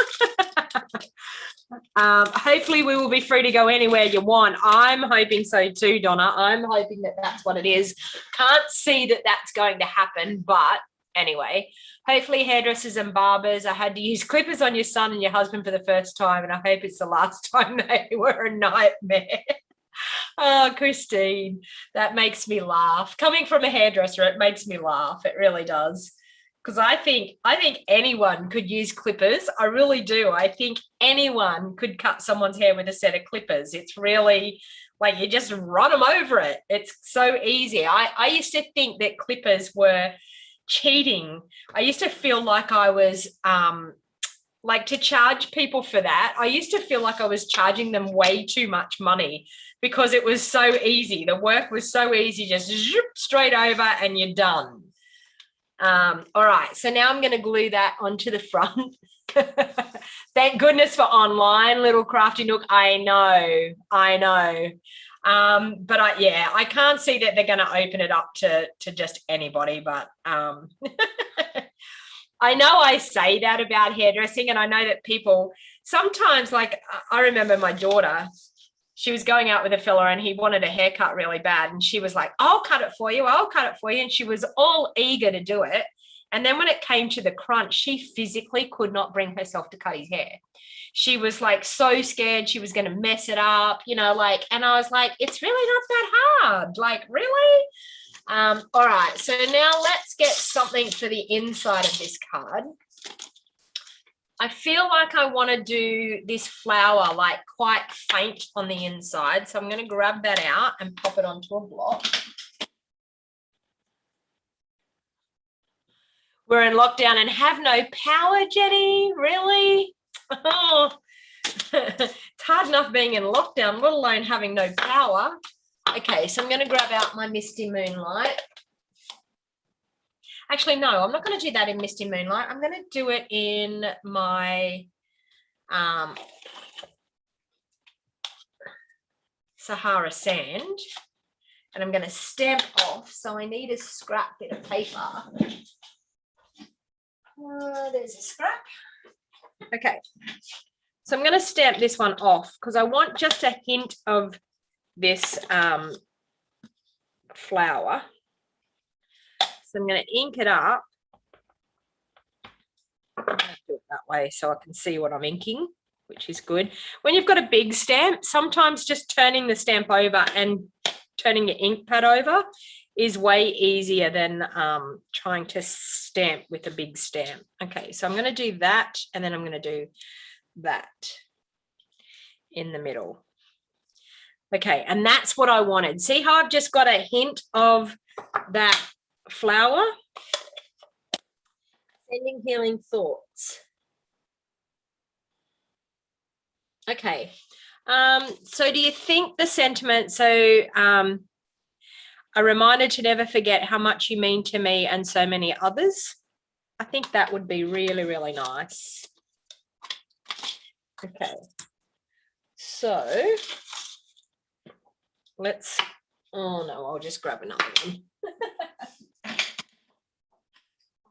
Hopefully we will be free to go anywhere you want. I'm hoping so too, Donna. I'm hoping that that's what it is. Can't see that that's going to happen, but anyway, hopefully hairdressers and barbers. I had to use clippers on your son and your husband for the first time, and I hope it's the last time they were a nightmare. Oh, Christine, that makes me laugh. Coming from a hairdresser, it makes me laugh. It really does. Because I think anyone could use clippers. I really do. I think anyone could cut someone's hair with a set of clippers. It's really like you just run them over it. It's so easy. I used to think that clippers were cheating. I used to feel like I was like to charge people for that. I used to feel like I was charging them way too much money because it was so easy. The work was so easy, just zip, straight over and you're done. All right, so now I'm going to glue that onto the front. Thank goodness for online, little crafty nook. I know. But I can't see that they're going to open it up to just anybody, but I know I say that about hairdressing, and I know that people sometimes, like I remember my daughter, she was going out with a fella and he wanted a haircut really bad. And she was like, I'll cut it for you. And she was all eager to do it. And then when it came to the crunch, she physically could not bring herself to cut his hair. She was like so scared she was going to mess it up, and I was like, it's really not that hard. Like, really? All right. So now let's get something for the inside of this card. I feel like I want to do this flower like quite faint on the inside. So I'm going to grab that out and pop it onto a block. We're in lockdown and have no power, Jenny. Really? Oh, it's hard enough being in lockdown, let alone having no power. Okay, so I'm going to grab out my Misty Moonlight. Actually, no, I'm not going to do that in Misty Moonlight. I'm going to do it in my Sahara Sand. And I'm going to stamp off. So I need a scrap bit of paper. There's a scrap. Okay. So I'm going to stamp this one off because I want just a hint of this flower. So I'm going to ink it up. I'm going to do it that way so I can see what I'm inking, which is good. When you've got a big stamp, sometimes just turning the stamp over and turning your ink pad over is way easier than trying to stamp with a big stamp. Okay, so I'm going to do that, and then I'm going to do that in the middle. Okay, and that's what I wanted. See how I've just got a hint of that flower? Sending healing thoughts. Okay, so do you think the sentiment, a reminder to never forget how much you mean to me and so many others? I think that would be really, really nice. Okay, so let's Oh no, I'll just grab another one. I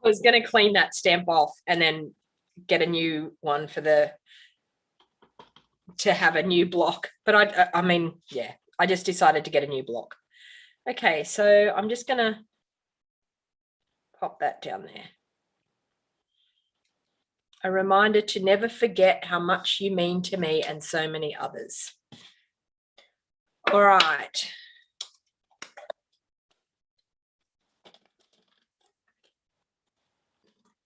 was going to clean that stamp off and then get a new one to have a new block. But I mean, yeah, I just decided to get a new block. Okay, so I'm just going to pop that down there. A reminder to never forget how much you mean to me and so many others. All right.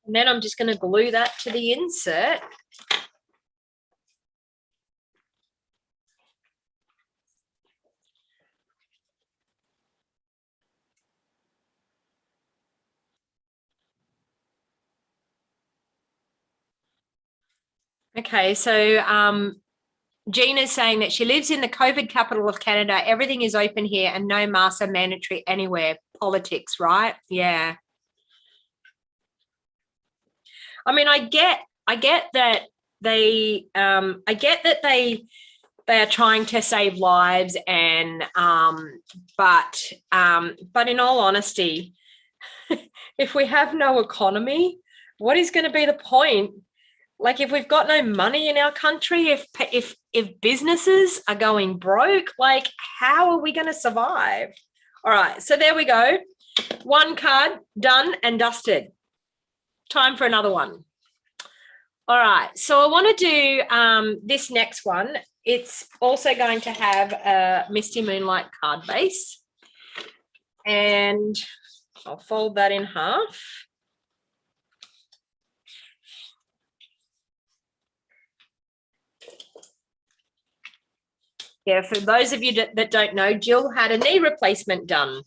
And then I'm just going to glue that to the insert. Okay, so Gina's saying that she lives in the COVID capital of Canada. Everything is open here and no masks are mandatory anywhere. Politics, right? Yeah. I mean, I get that they are trying to save lives and but in all honesty, if we have no economy, what is going to be the point? Like, if we've got no money in our country, if businesses are going broke, like, how are we going to survive? All right, so there we go. One card done and dusted. Time for another one. All right, so I want to do this next one. It's also going to have a Misty Moonlight card base, and I'll fold that in half. Yeah, for those of you that don't know, Jill had a knee replacement done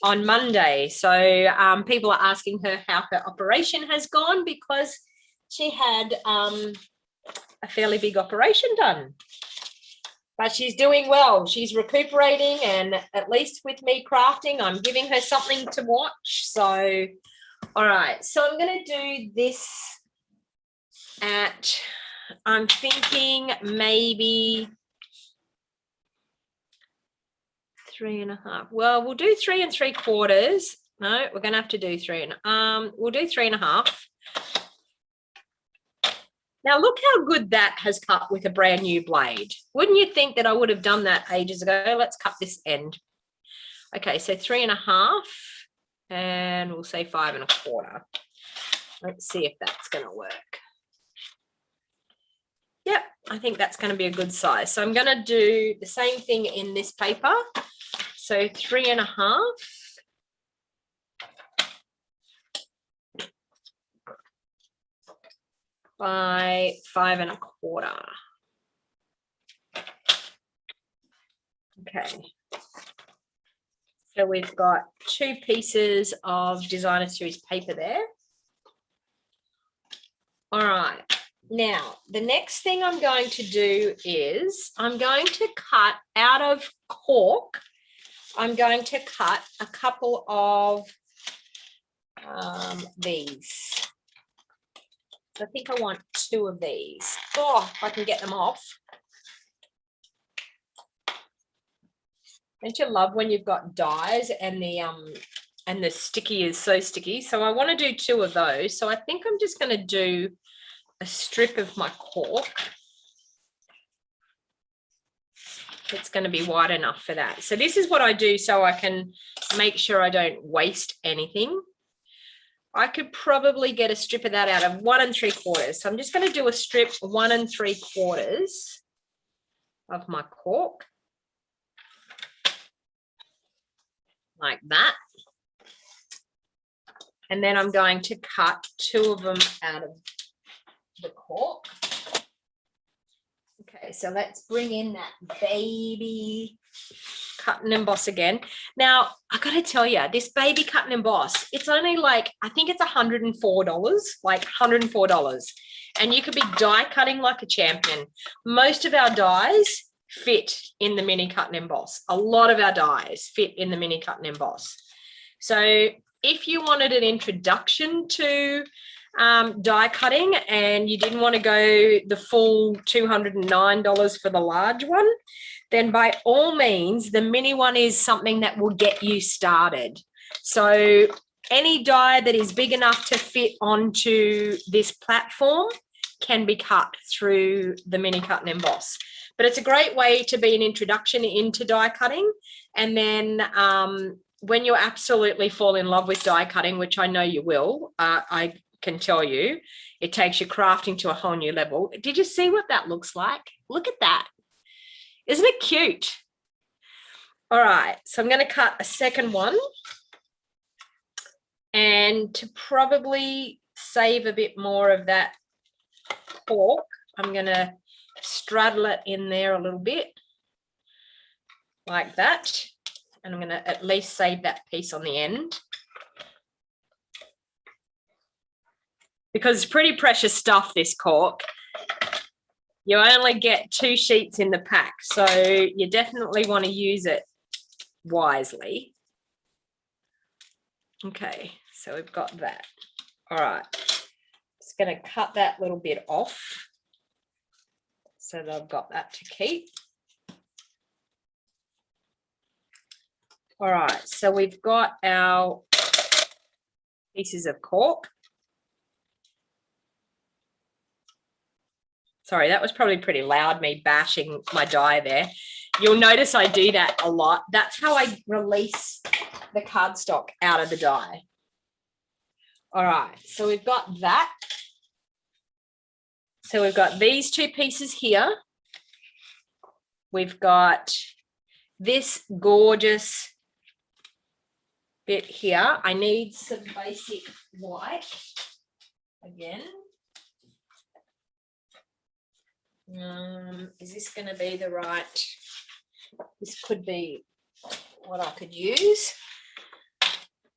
on Monday. So people are asking her how her operation has gone because she had a fairly big operation done. But she's doing well. She's recuperating, and at least with me crafting, I'm giving her something to watch. So, all right. So I'm going to do this at, I'm thinking maybe 3.5. Well, we'll do 3 3/4. No, we're going to have to do 3 and we'll do 3.5. Now look how good that has cut with a brand new blade. Wouldn't you think that I would have done that ages ago? Let's cut this end. Okay, so 3.5, and we'll say 5 1/4. Let's see if that's going to work. Yep, I think that's going to be a good size. So I'm going to do the same thing in this paper. So 3.5. By 5 1/4. Okay. So we've got 2 pieces of Designer Series paper there. All right. Now, the next thing I'm going to do is I'm going to cut out of cork. I'm going to cut a couple of these. I think I want 2 of these. Oh, if I can get them off. Don't you love when you've got dies and the sticky is so sticky? So I want to do 2 of those. So I think I'm just going to do a strip of my cork. It's going to be wide enough for that. So this is what I do so I can make sure I don't waste anything. I could probably get a strip of that out of 1 3/4. So I'm just going to do a strip 1 3/4 of my cork. Like that. And then I'm going to cut 2 of them out of the cork. Okay, so let's bring in that baby cut and emboss again. Now, I got to tell you, this baby cut and emboss, it's only like, I think it's $104, like $104. And you could be die cutting like a champion. Most of our dies fit in the mini cut and emboss. A lot of our dies fit in the mini cut and emboss. So if you wanted an introduction to die cutting and you didn't want to go the full $209 for the large one, then by all means, the mini one is something that will get you started. So any die that is big enough to fit onto this platform can be cut through the mini cut and emboss. But it's a great way to be an introduction into die cutting. And then when you absolutely fall in love with die cutting, which I know you will, I can tell you, it takes your crafting to a whole new level. Did you see what that looks like? Look at that. Isn't it cute? All right, so I'm going to cut a second one. And to probably save a bit more of that cork, I'm going to straddle it in there a little bit like that. And I'm going to at least save that piece on the end. Because it's pretty precious stuff, this cork. You only get 2 sheets in the pack, so you definitely want to use it wisely. Okay, so we've got that. All right, just going to cut that little bit off so that I've got that to keep. All right, so we've got our pieces of cork. Sorry, that was probably pretty loud, me bashing my die there. You'll notice I do that a lot. That's how I release the cardstock out of the die. All right, so we've got that. So we've got these 2 pieces here. We've got this gorgeous bit here. I need some basic white again. Is this going to be the right? This could be what I could use.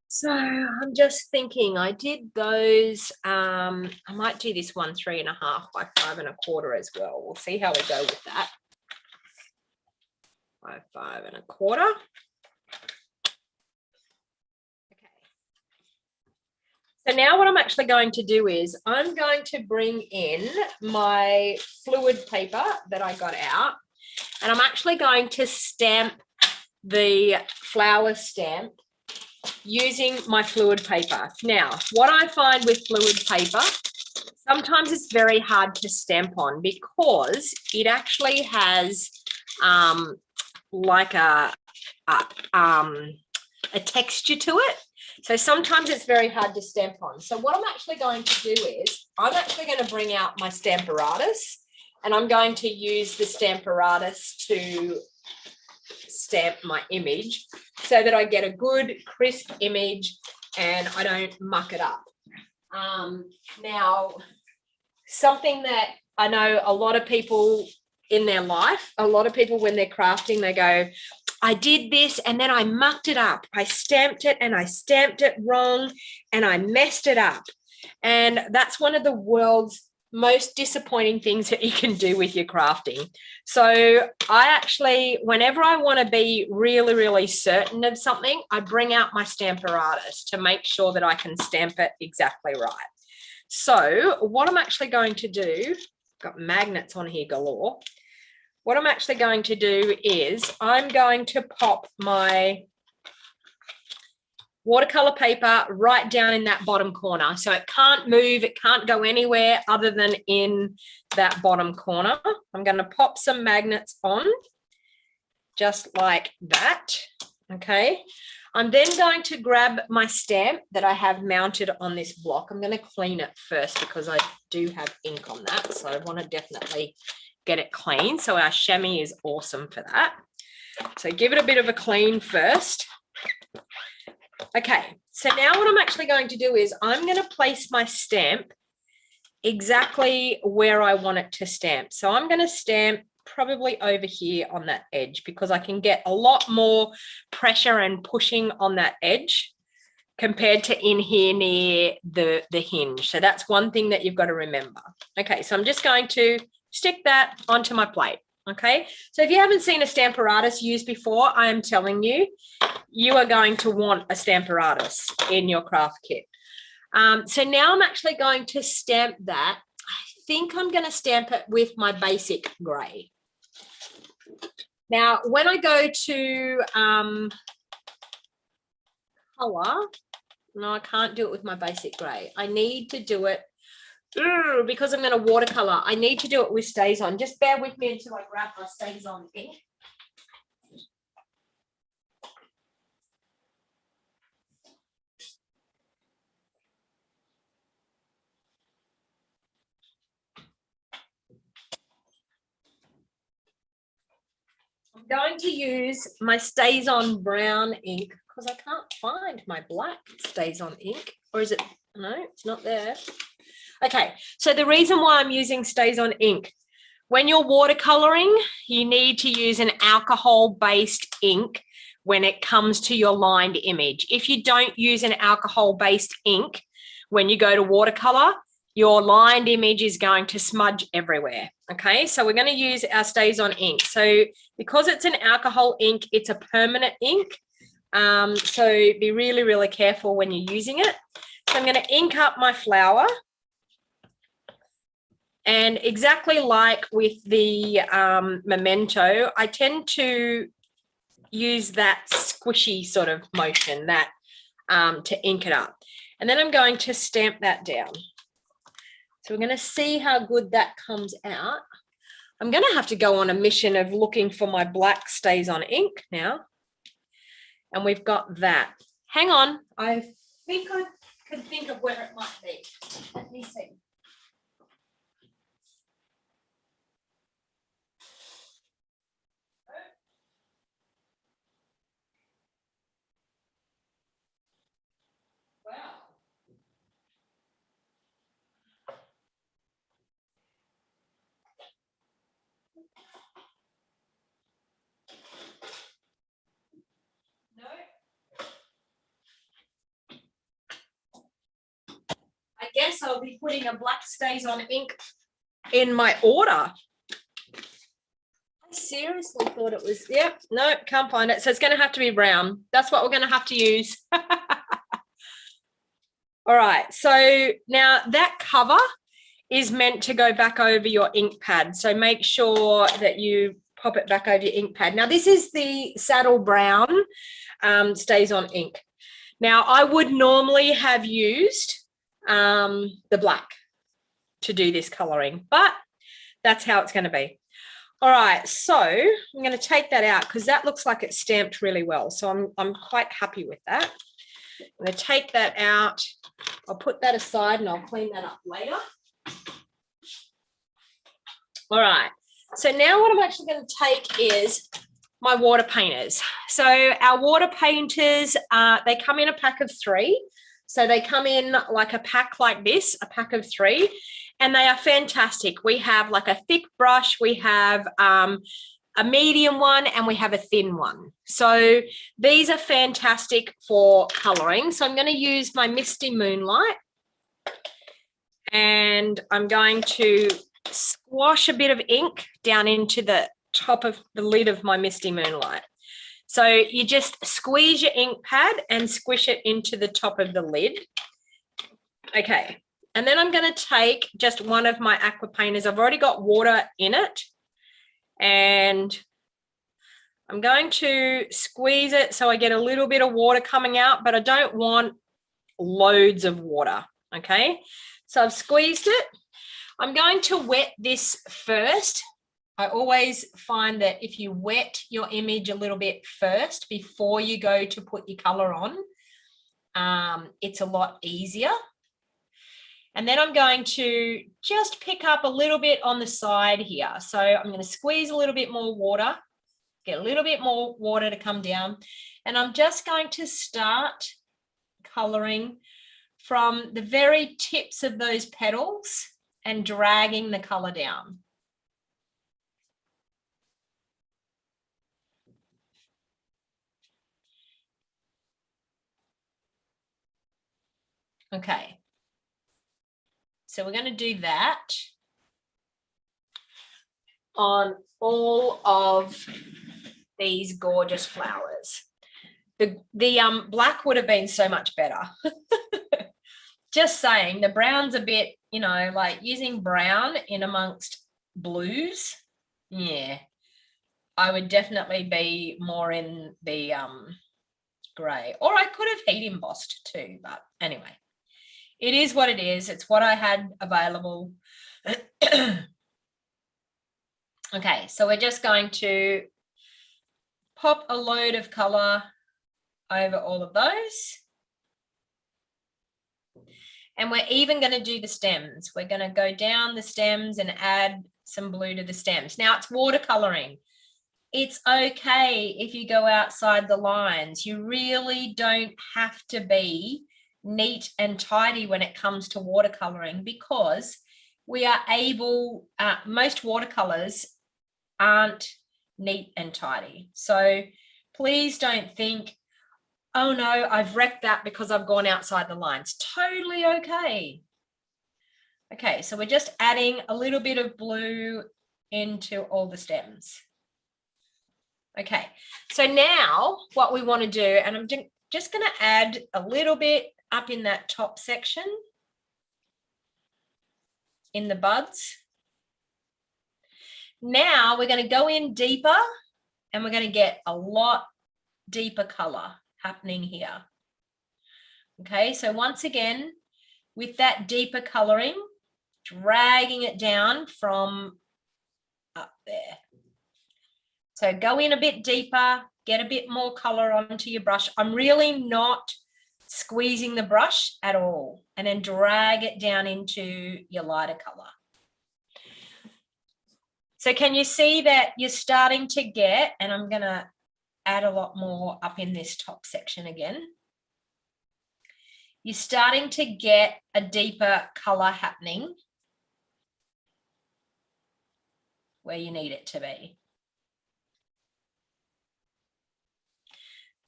So I'm just thinking, I did those. I might do this one 3.5 by 5 1/4 as well. We'll see how we go with that. 5 1/4. So now what I'm actually going to do is I'm going to bring in my fluid paper that I got out, and I'm actually going to stamp the flower stamp using my fluid paper. Now, what I find with fluid paper, sometimes it's very hard to stamp on because it actually has like a texture to it. So sometimes it's very hard to stamp on. So what I'm actually going to do is I'm actually going to bring out my Stamparatus, and I'm going to use the Stamparatus to stamp my image so that I get a good crisp image and I don't muck it up. Now, something that I know a lot of people in their life, a lot of people when they're crafting, they go, I did this and then I mucked it up. I stamped it and I stamped it wrong and I messed it up. And that's one of the world's most disappointing things that you can do with your crafting. So I actually, whenever I want to be really, really certain of something, I bring out my Stamparatus to make sure that I can stamp it exactly right. So what I'm actually going to do, got magnets on here galore. What I'm actually going to do is I'm going to pop my watercolor paper right down in that bottom corner. So it can't move, it can't go anywhere other than in that bottom corner. I'm going to pop some magnets on just like that. Okay. I'm then going to grab my stamp that I have mounted on this block. I'm going to clean it first because I do have ink on that. So I want to definitely get it clean. So our chamois is awesome for that. So give it a bit of a clean first. Okay, so now what I'm actually going to do is I'm going to place my stamp exactly where I want it to stamp. So I'm going to stamp probably over here on that edge because I can get a lot more pressure and pushing on that edge compared to in here near the hinge. So that's one thing that you've got to remember. Okay, so I'm just going to stick that onto my plate. Okay, so if you haven't seen a Stamparatus used before, I am telling you, you are going to want a Stamparatus in your craft kit. So now I'm actually going to stamp that. I think I'm going to stamp it with my basic grey. Now, when I go to colour, no, I can't do it with my basic grey. I need to do it because I'm going to watercolour. I need to do it with Stays On. Just bear with me until I grab my Stays On ink. I'm going to use my Stays On brown ink because I can't find my black Stays On ink. Or is it? No, it's not there. Okay, so the reason why I'm using Stays On ink, when you're watercoloring, you need to use an alcohol-based ink when it comes to your lined image. If you don't use an alcohol-based ink when you go to watercolor, your lined image is going to smudge everywhere. Okay, so we're going to use our Stays On ink. So because it's an alcohol ink, it's a permanent ink. So be really, really careful when you're using it. So I'm going to ink up my flower. And exactly like with the Memento, I tend to use that squishy sort of motion that to ink it up. And then I'm going to stamp that down. So we're going to see how good that comes out. I'm going to have to go on a mission of looking for my black Stays On ink now. And we've got that. Hang on. I think I can think of where it might be. Let me see. Wow. No. I guess I'll be putting a black Stays On ink in my order. I seriously thought it was, yep, no, can't find it. So it's going to have to be brown. That's what we're going to have to use. All right, so now that cover is meant to go back over your ink pad. So make sure that you pop it back over your ink pad. Now this is the saddle brown Stays On ink. Now I would normally have used the black to do this coloring, but that's how it's going to be. All right, so I'm going to take that out because that looks like it's stamped really well. So I'm quite happy with that. I'm going to take that out. I'll put that aside and I'll clean that up later. All right, so now what I'm actually going to take is my water painters. So our water painters, they come in a pack of 3. So they come in like a pack like this, a pack of 3, and they are fantastic. We have like a thick brush, we have a medium one, and we have a thin one. So these are fantastic for colouring. So I'm going to use my Misty Moonlight, and I'm going to squash a bit of ink down into the top of the lid of my Misty Moonlight. So you just squeeze your ink pad and squish it into the top of the lid. Okay, and then I'm going to take just one of my aqua painters. I've already got water in it, and I'm going to squeeze it so I get a little bit of water coming out, but I don't want loads of water, okay? So I've squeezed it. I'm going to wet this first. I always find that if you wet your image a little bit first before you go to put your colour on, it's a lot easier. And then I'm going to just pick up a little bit on the side here. So I'm going to squeeze a little bit more water, get a little bit more water to come down. And I'm just going to start colouring from the very tips of those petals and dragging the colour down. Okay, so we're going to do that on all of these gorgeous flowers. The black would have been so much better. just saying, the brown's a bit, you know, like using brown in amongst blues. Yeah, I would definitely be more in the grey, or I could have heat embossed too, but anyway, it is what it is. It's what I had available. Okay, so we're just going to pop a load of colour over all of those. And we're even going to do the stems. We're going to go down the stems and add some blue to the stems. Now it's watercolouring. It's okay if you go outside the lines. You really don't have to be neat and tidy when it comes to watercolouring, because we are able, most watercolours aren't neat and tidy. So please don't think, oh no, I've wrecked that because I've gone outside the lines. Totally okay. Okay, so we're just adding a little bit of blue into all the stems. Okay, so now what we want to do, and I'm just going to add a little bit up in that top section in the buds. Now we're going to go in deeper, and we're going to get a lot deeper color happening here. Okay, so once again, with that deeper coloring, dragging it down from up there. So go in a bit deeper, get a bit more color onto your brush. I'm really not squeezing the brush at all, and then drag it down into your lighter color. So can you see that you're starting to get, and I'm going to add a lot more up in this top section again. You're starting to get a deeper color happening where you need it to be.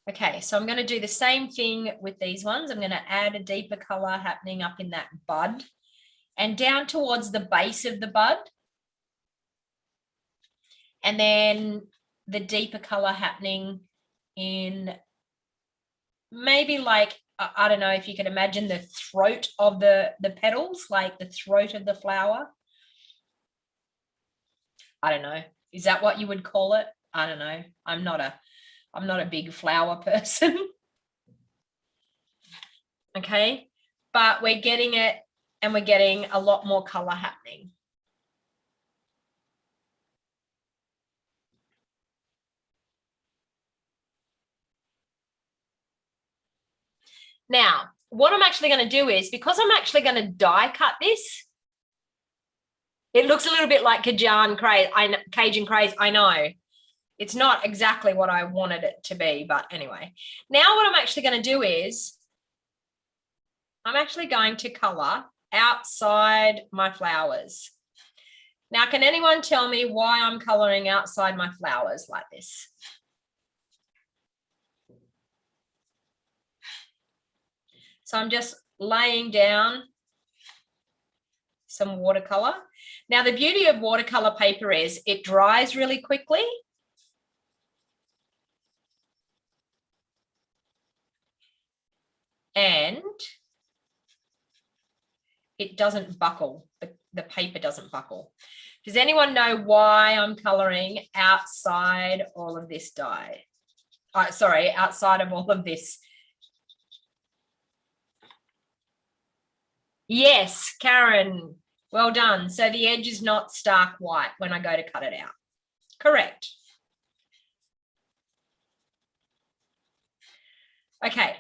Okay, so I'm going to do the same thing with these ones. I'm going to add a deeper color happening up in that bud and down towards the base of the bud. And then the deeper color happening in maybe like, I don't know if you can imagine the throat of the petals, like the throat of the flower. I don't know. Is that what you would call it? I don't know. I'm not a big flower person. Okay, but we're getting it, and we're getting a lot more color happening. Now, what I'm actually going to do is, because I'm actually going to die cut this, it looks a little bit like Cajun craze, Cajun craze, I know. It's not exactly what I wanted it to be, but anyway. Now what I'm actually going to do is, I'm actually going to colour outside my flowers. Now, can anyone tell me why I'm colouring outside my flowers like this? So I'm just laying down some watercolour. Now, the beauty of watercolour paper is it dries really quickly. And it doesn't buckle. The paper doesn't buckle. Does anyone know why I'm colouring outside all of this dye? Sorry, outside of all of this. Yes, Karen, well done. So the edge is not stark white when I go to cut it out. Correct. Okay.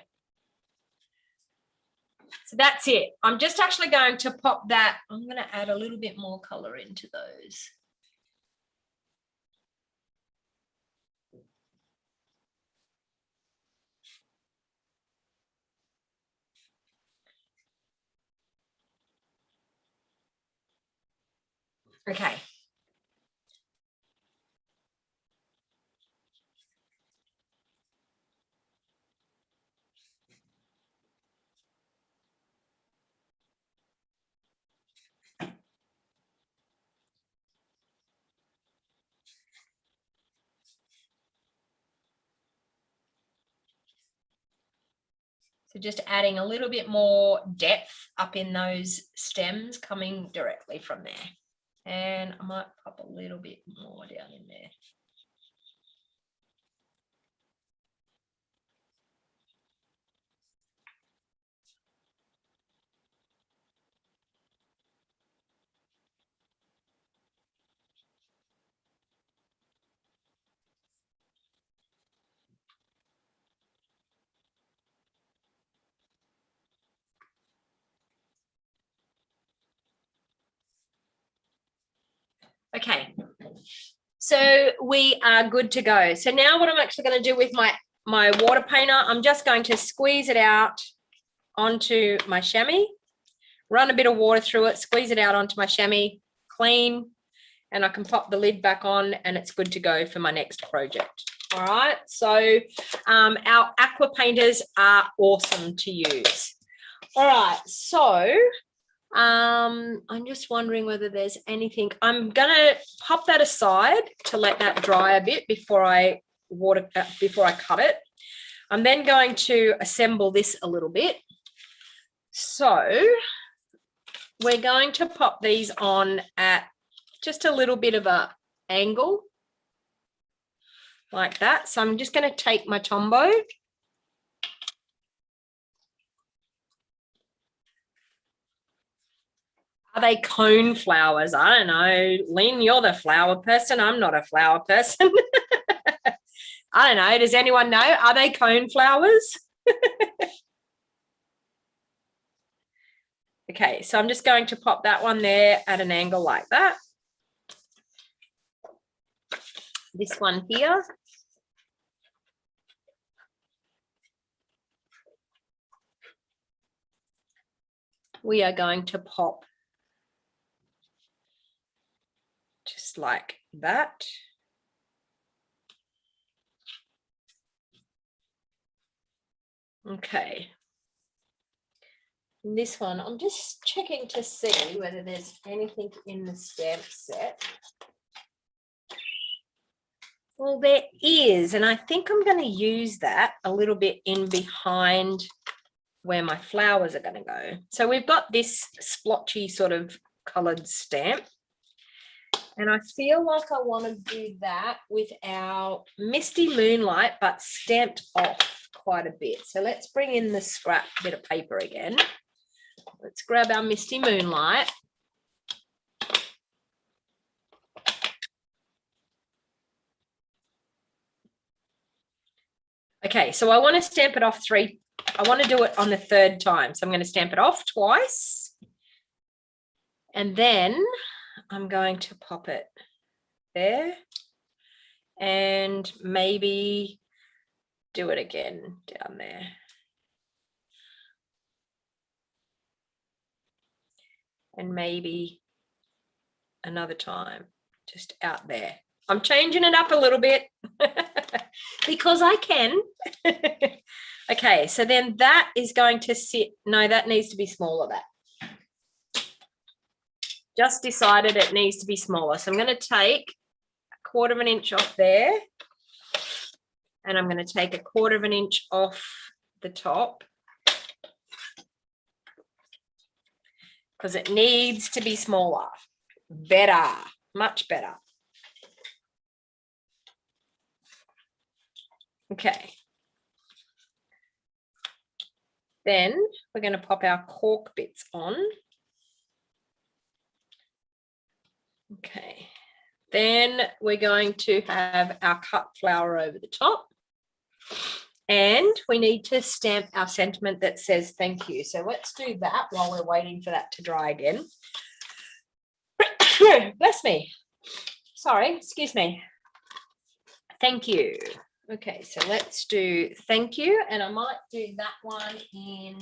So that's it. I'm just actually going to pop that. I'm going to add a little bit more colour into those. Okay. So just adding a little bit more depth up in those stems coming directly from there. And I might pop a little bit more down in there. Okay, so we are good to go. So now what I'm actually going to do with my water painter, I'm just going to squeeze it out onto my chamois, run a bit of water through it, squeeze it out onto my chamois, clean, and I can pop the lid back on and it's good to go for my next project. All right, so our aqua painters are awesome to use. All right, so I'm just wondering whether there's anything. I'm gonna pop that aside to let that dry a bit before I cut it. I'm then going to assemble this a little bit. So we're going to pop these on at just a little bit of an angle like that. So I'm just going to take my Tombow. Are they cone flowers? I don't know. Lynn, you're the flower person. I'm not a flower person. I don't know. Does anyone know? Are they cone flowers? Okay, so I'm just going to pop that one there at an angle like that. This one here. We are going to pop just like that. Okay. And this one, I'm just checking to see whether there's anything in the stamp set. Well, there is, and I think I'm going to use that a little bit in behind where my flowers are going to go. So we've got this splotchy sort of coloured stamp. And I feel like I want to do that with our Misty Moonlight, but stamped off quite a bit. So let's bring in the scrap bit of paper again. Let's grab our Misty Moonlight. Okay, so I want to stamp it off I want to do it on the third time. So I'm going to stamp it off twice. And then I'm going to pop it there and maybe do it again down there. And maybe another time just out there. I'm changing it up a little bit because I can. Okay, so then that is going to sit. No, that needs to be smaller, that. Just decided it needs to be smaller. So I'm going to take 1/4 of an inch off there. And I'm going to take 1/4 of an inch off the top. Because it needs to be smaller. Better, much better. Okay. Then we're going to pop our cork bits on. Okay. Then we're going to have our cut flower over the top. And we need to stamp our sentiment that says thank you. So let's do that while we're waiting for that to dry again. Bless me. Sorry, excuse me. Thank you. Okay, so let's do thank you. And I might do that one in,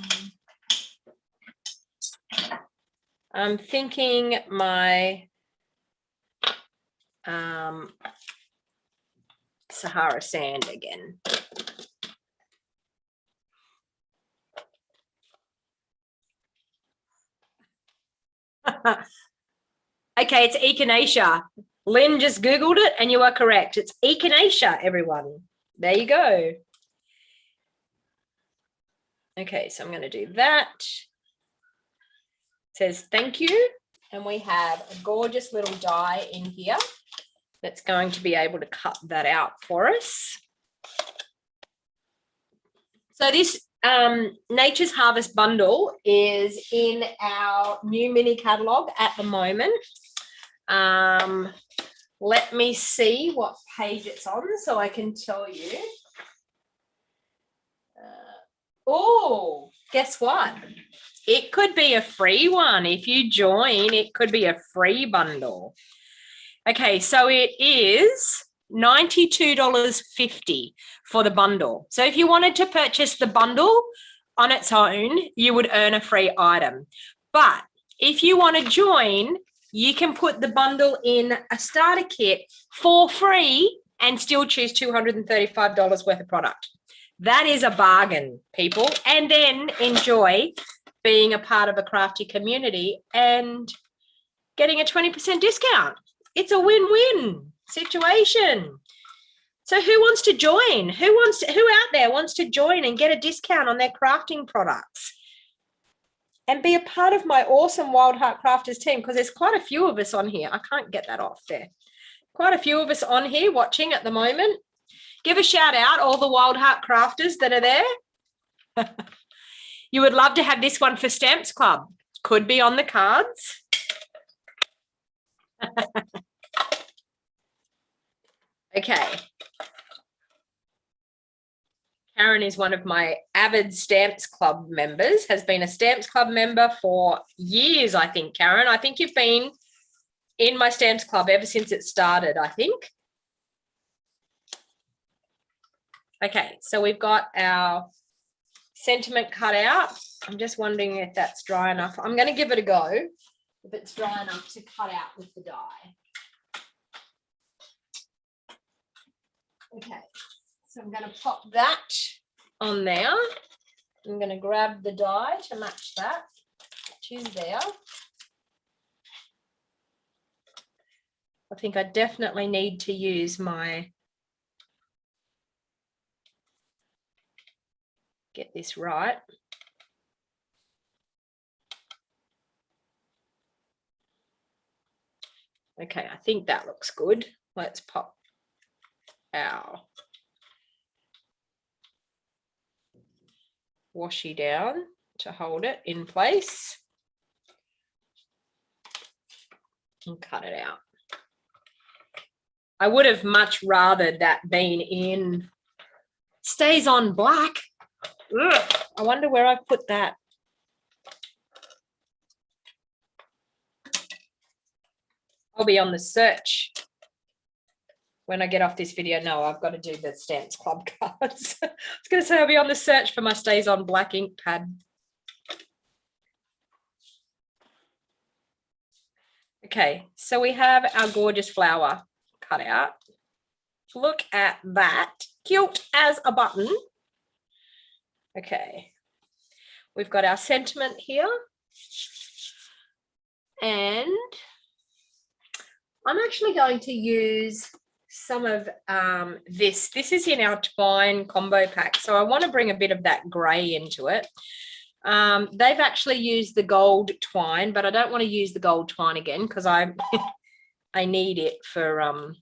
I'm thinking my Sahara sand again. Okay, it's echinacea. Lynn just Googled it and you are correct. It's echinacea, everyone. There you go. Okay, so I'm going to do that. It says thank you. And we have a gorgeous little die in here that's going to be able to cut that out for us. So this Nature's Harvest bundle is in our new mini catalogue at the moment. Let me see what page it's on so I can tell you. Oh, guess what? It could be a free one. If you join, it could be a free bundle. Okay, so it is $92.50 for the bundle. So if you wanted to purchase the bundle on its own, you would earn a free item. But if you want to join, you can put the bundle in a starter kit for free and still choose $235 worth of product. That is a bargain, people. And then enjoy being a part of a crafty community and getting a 20% discount. It's a win-win situation. So who wants to join? Who out there wants to join and get a discount on their crafting products and be a part of my awesome Wild Heart Crafters team? Because there's quite a few of us on here. I can't get that off there. Quite a few of us on here watching at the moment. Give a shout out, all the Wild Heart Crafters that are there. You would love to have this one for Stamps Club. Could be on the cards. Okay. Karen is one of my avid Stamps Club members, has been a Stamps Club member for years, I think, Karen. I think you've been in my Stamps Club ever since it started, I think. Okay, so we've got our sentiment cut out. I'm just wondering if that's dry enough. I'm going to give it a go if it's dry enough to cut out with the die. Okay, so I'm going to pop that on there. I'm going to grab the die to match that, which is there. I think I definitely need to use my, get this right. Okay, I think that looks good. Let's pop our washi down to hold it in place and cut it out. I would have much rather that been in Stays on Black. Ugh, I wonder where I put that. I'll be on the search when I get off this video. No, I've got to do the Stamps Club cards. I was going to say I'll be on the search for my Stays on Black ink pad. Okay, so we have our gorgeous flower cut out. Look at that, cute as a button. Okay, we've got our sentiment here, and I'm actually going to use some of this. This is in our twine combo pack, so I want to bring a bit of that grey into it. They've actually used the gold twine, but I don't want to use the gold twine again because I need it for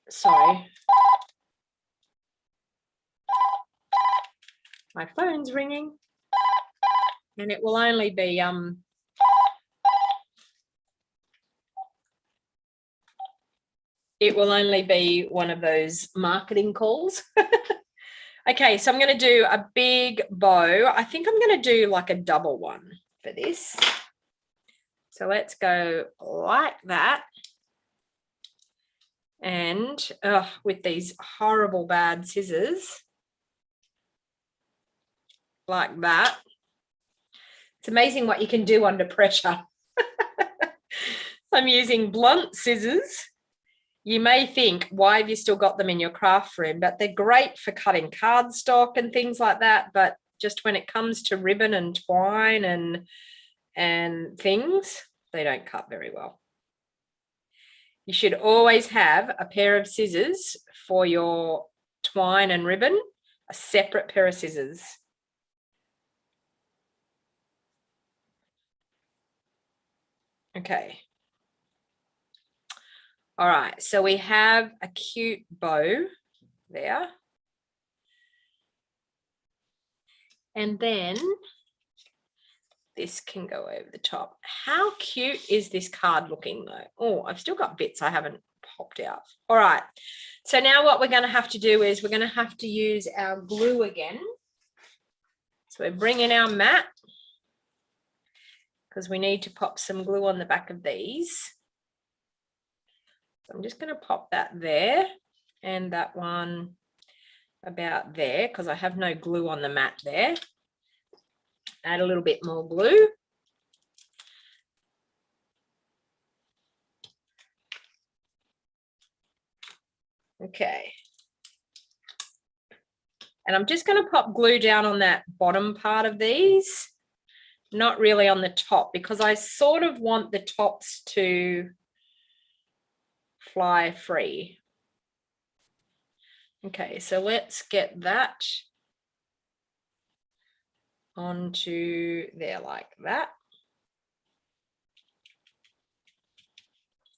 sorry, my phone's ringing, and it will only be one of those marketing calls. Okay, so I'm going to do a big bow. I think I'm going to do like a double one for this. So let's go like that. And with these horrible bad scissors, like that. It's amazing what you can do under pressure. I'm using blunt scissors. You may think, why have you still got them in your craft room? But they're great for cutting cardstock and things like that. But just when it comes to ribbon and twine and things, they don't cut very well. You should always have a pair of scissors for your twine and ribbon, a separate pair of scissors. Okay. All right, so we have a cute bow there. And then this can go over the top. How cute is this card looking though? Oh, I've still got bits I haven't popped out. All right, so now what we're going to have to do is we're going to have to use our glue again. So we're bringing our mat because we need to pop some glue on the back of these. So I'm just going to pop that there and that one about there because I have no glue on the mat there. Add a little bit more glue. Okay. And I'm just going to pop glue down on that bottom part of these, not really on the top, because I sort of want the tops to fly free. Okay, so let's get that onto there like that.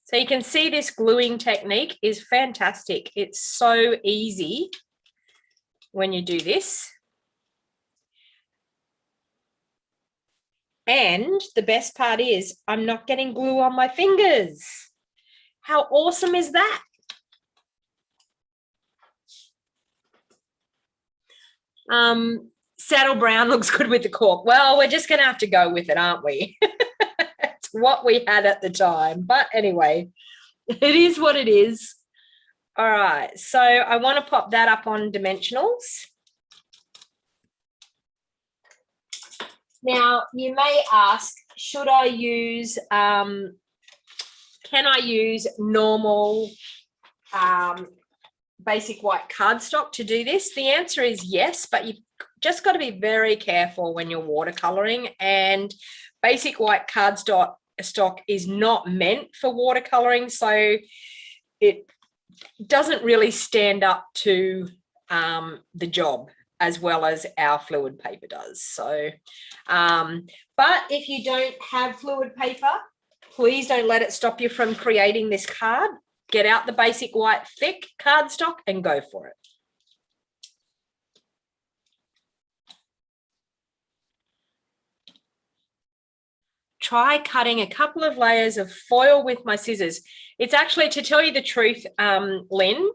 So you can see this gluing technique is fantastic. It's so easy when you do this. And the best part is I'm not getting glue on my fingers. How awesome is that? Saddle brown looks good with the cork. Well, we're just going to have to go with it, aren't we? It's what we had at the time. But anyway, it is what it is. All right, so I want to pop that up on dimensionals. Now, you may ask, should I use, can I use normal basic white cardstock to do this? The answer is yes, but you've just got to be very careful when you're watercoloring, and basic white cardstock is not meant for watercoloring, so it doesn't really stand up to the job as well as our fluid paper does. So, but if you don't have fluid paper, please don't let it stop you from creating this card. Get out the basic white thick cardstock and go for it. Try cutting a couple of layers of foil with my scissors. It's actually, to tell you the truth, Lynn,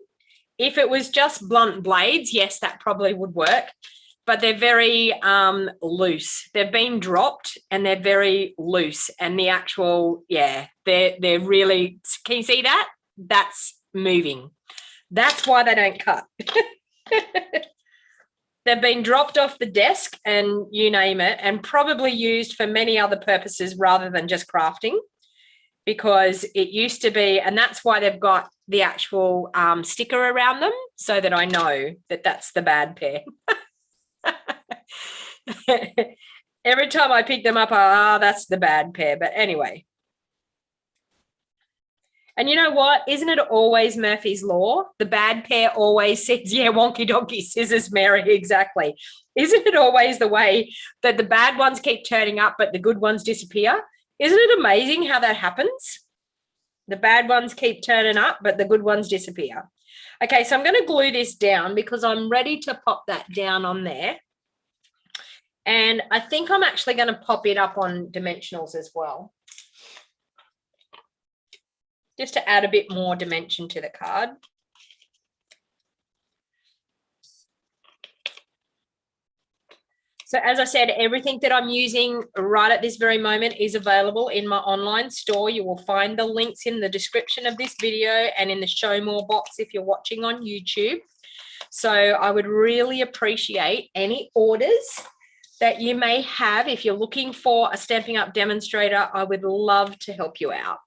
if it was just blunt blades, yes, that probably would work, but they're very loose. They've been dropped and they're very loose, and the actual, yeah, they're really, can you see that? That's moving. That's why they don't cut. They've been dropped off the desk and you name it, and probably used for many other purposes rather than just crafting, because it used to be, and that's why they've got the actual sticker around them, so that I know that that's the bad pair. Every time I pick them up, that's the bad pair. But anyway. And you know what? Isn't it always Murphy's Law? The bad pair always says, yeah, wonky donkey scissors, Mary, exactly. Isn't it always the way that the bad ones keep turning up, but the good ones disappear? Isn't it amazing how that happens? The bad ones keep turning up, but the good ones disappear. Okay, so I'm going to glue this down because I'm ready to pop that down on there. And I think I'm actually going to pop it up on dimensionals as well, just to add a bit more dimension to the card. So as I said, everything that I'm using right at this very moment is available in my online store. You will find the links in the description of this video and in the show more box if you're watching on YouTube. So I would really appreciate any orders that you may have. If you're looking for a Stampin' Up! Demonstrator, I would love to help you out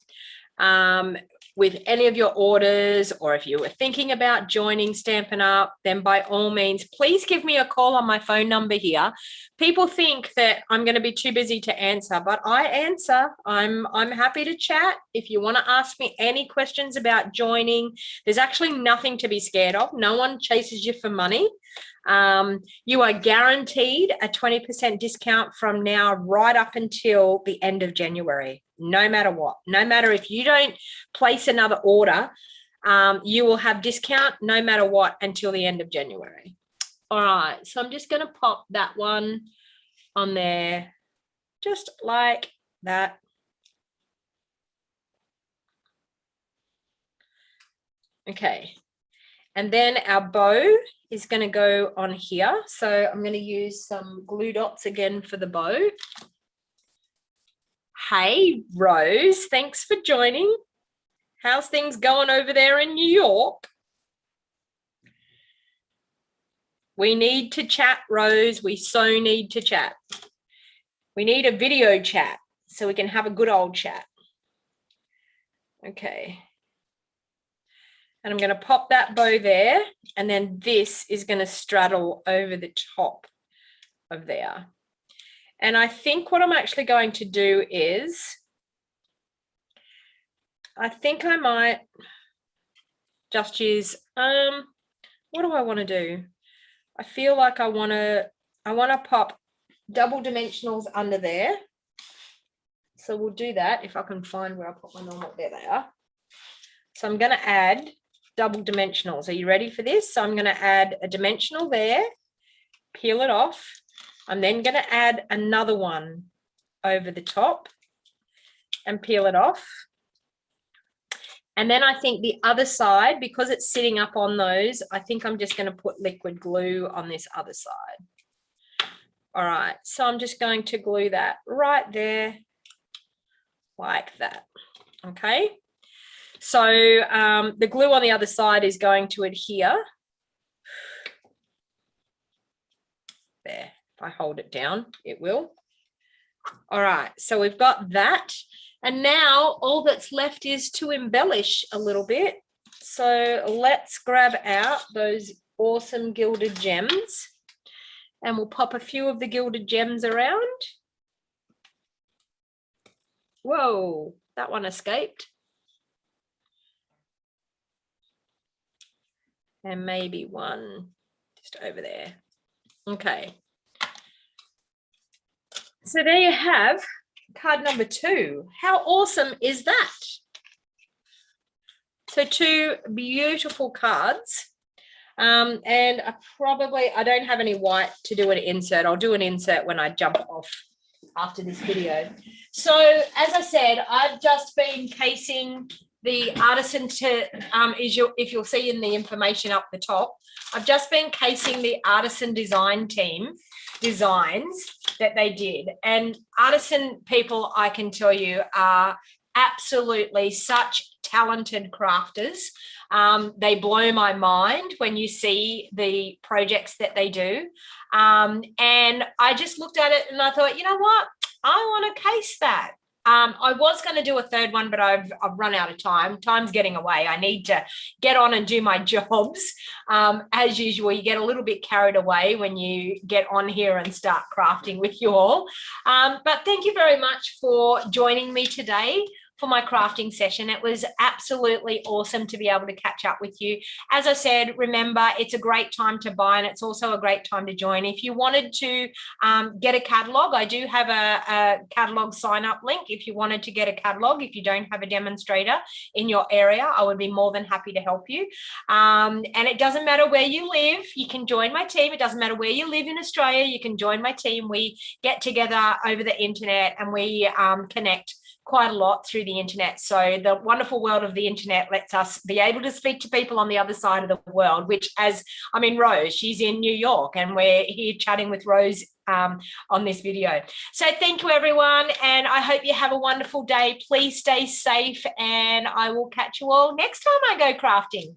with any of your orders, or if you were thinking about joining Stampin' Up!, then by all means, please give me a call on my phone number here. People think that I'm going to be too busy to answer, but I answer. I'm happy to chat. If you want to ask me any questions about joining, there's actually nothing to be scared of. No one chases you for money. You are guaranteed a 20% discount from now right up until the end of January, no matter what. No matter if you don't place another order, you will have discount no matter what until the end of January. All right, so I'm just going to pop that one on there, just like that. Okay, and then our bow is going to go on here. So I'm going to use some glue dots again for the bow. Hey, Rose, thanks for joining. How's things going over there in New York? We need to chat, Rose. We so need to chat. We need a video chat so we can have a good old chat. Okay. And I'm going to pop that bow there, and then this is going to straddle over the top of there. And I think what I'm actually going to do is, I think I might just use, what do I want to do? I feel like I want to pop double dimensionals under there. So we'll do that if I can find where I put my normal. There they are. So I'm going to add double dimensionals. Are you ready for this? So I'm going to add a dimensional there, peel it off. I'm then going to add another one over the top and peel it off. And then I think the other side, because it's sitting up on those, I think I'm just going to put liquid glue on this other side. All right, so I'm just going to glue that right there like that. Okay. So the glue on the other side is going to adhere. There, if I hold it down, it will. All right, so we've got that. And now all that's left is to embellish a little bit. So let's grab out those awesome gilded gems, and we'll pop a few of the gilded gems around. Whoa, that one escaped. And maybe one just over there. Okay. So there you have card number 2. How awesome is that? So 2 beautiful cards. And I don't have any white to do an insert. I'll do an insert when I jump off after this video. So as I said, I've just been casing the Artisan to, if you'll see in the information up the top, I've just been casing the Artisan design team designs that they did. And Artisan people, I can tell you, are absolutely such talented crafters. They blow my mind when you see the projects that they do. And I just looked at it and I thought, you know what? I want to case that. I was going to do a third one, but I've run out of time. Time's getting away. I need to get on and do my jobs. As usual, you get a little bit carried away when you get on here and start crafting with you all. But thank you very much for joining me today for my crafting session. It was absolutely awesome to be able to catch up with you. As I said, remember, it's a great time to buy, and it's also a great time to join. If you wanted to get a catalog, I do have a catalog sign up link. If you wanted to get a catalog, if you don't have a demonstrator in your area, I would be more than happy to help you. And it doesn't matter where you live, you can join my team. It doesn't matter where you live in Australia, you can join my team. We get together over the internet and we connect quite a lot through the internet. So the wonderful world of the internet lets us be able to speak to people on the other side of the world, which, as I mean, Rose, she's in New York and we're here chatting with Rose on this video. So thank you, everyone, and I hope you have a wonderful day. Please stay safe, and I will catch you all next time I go crafting.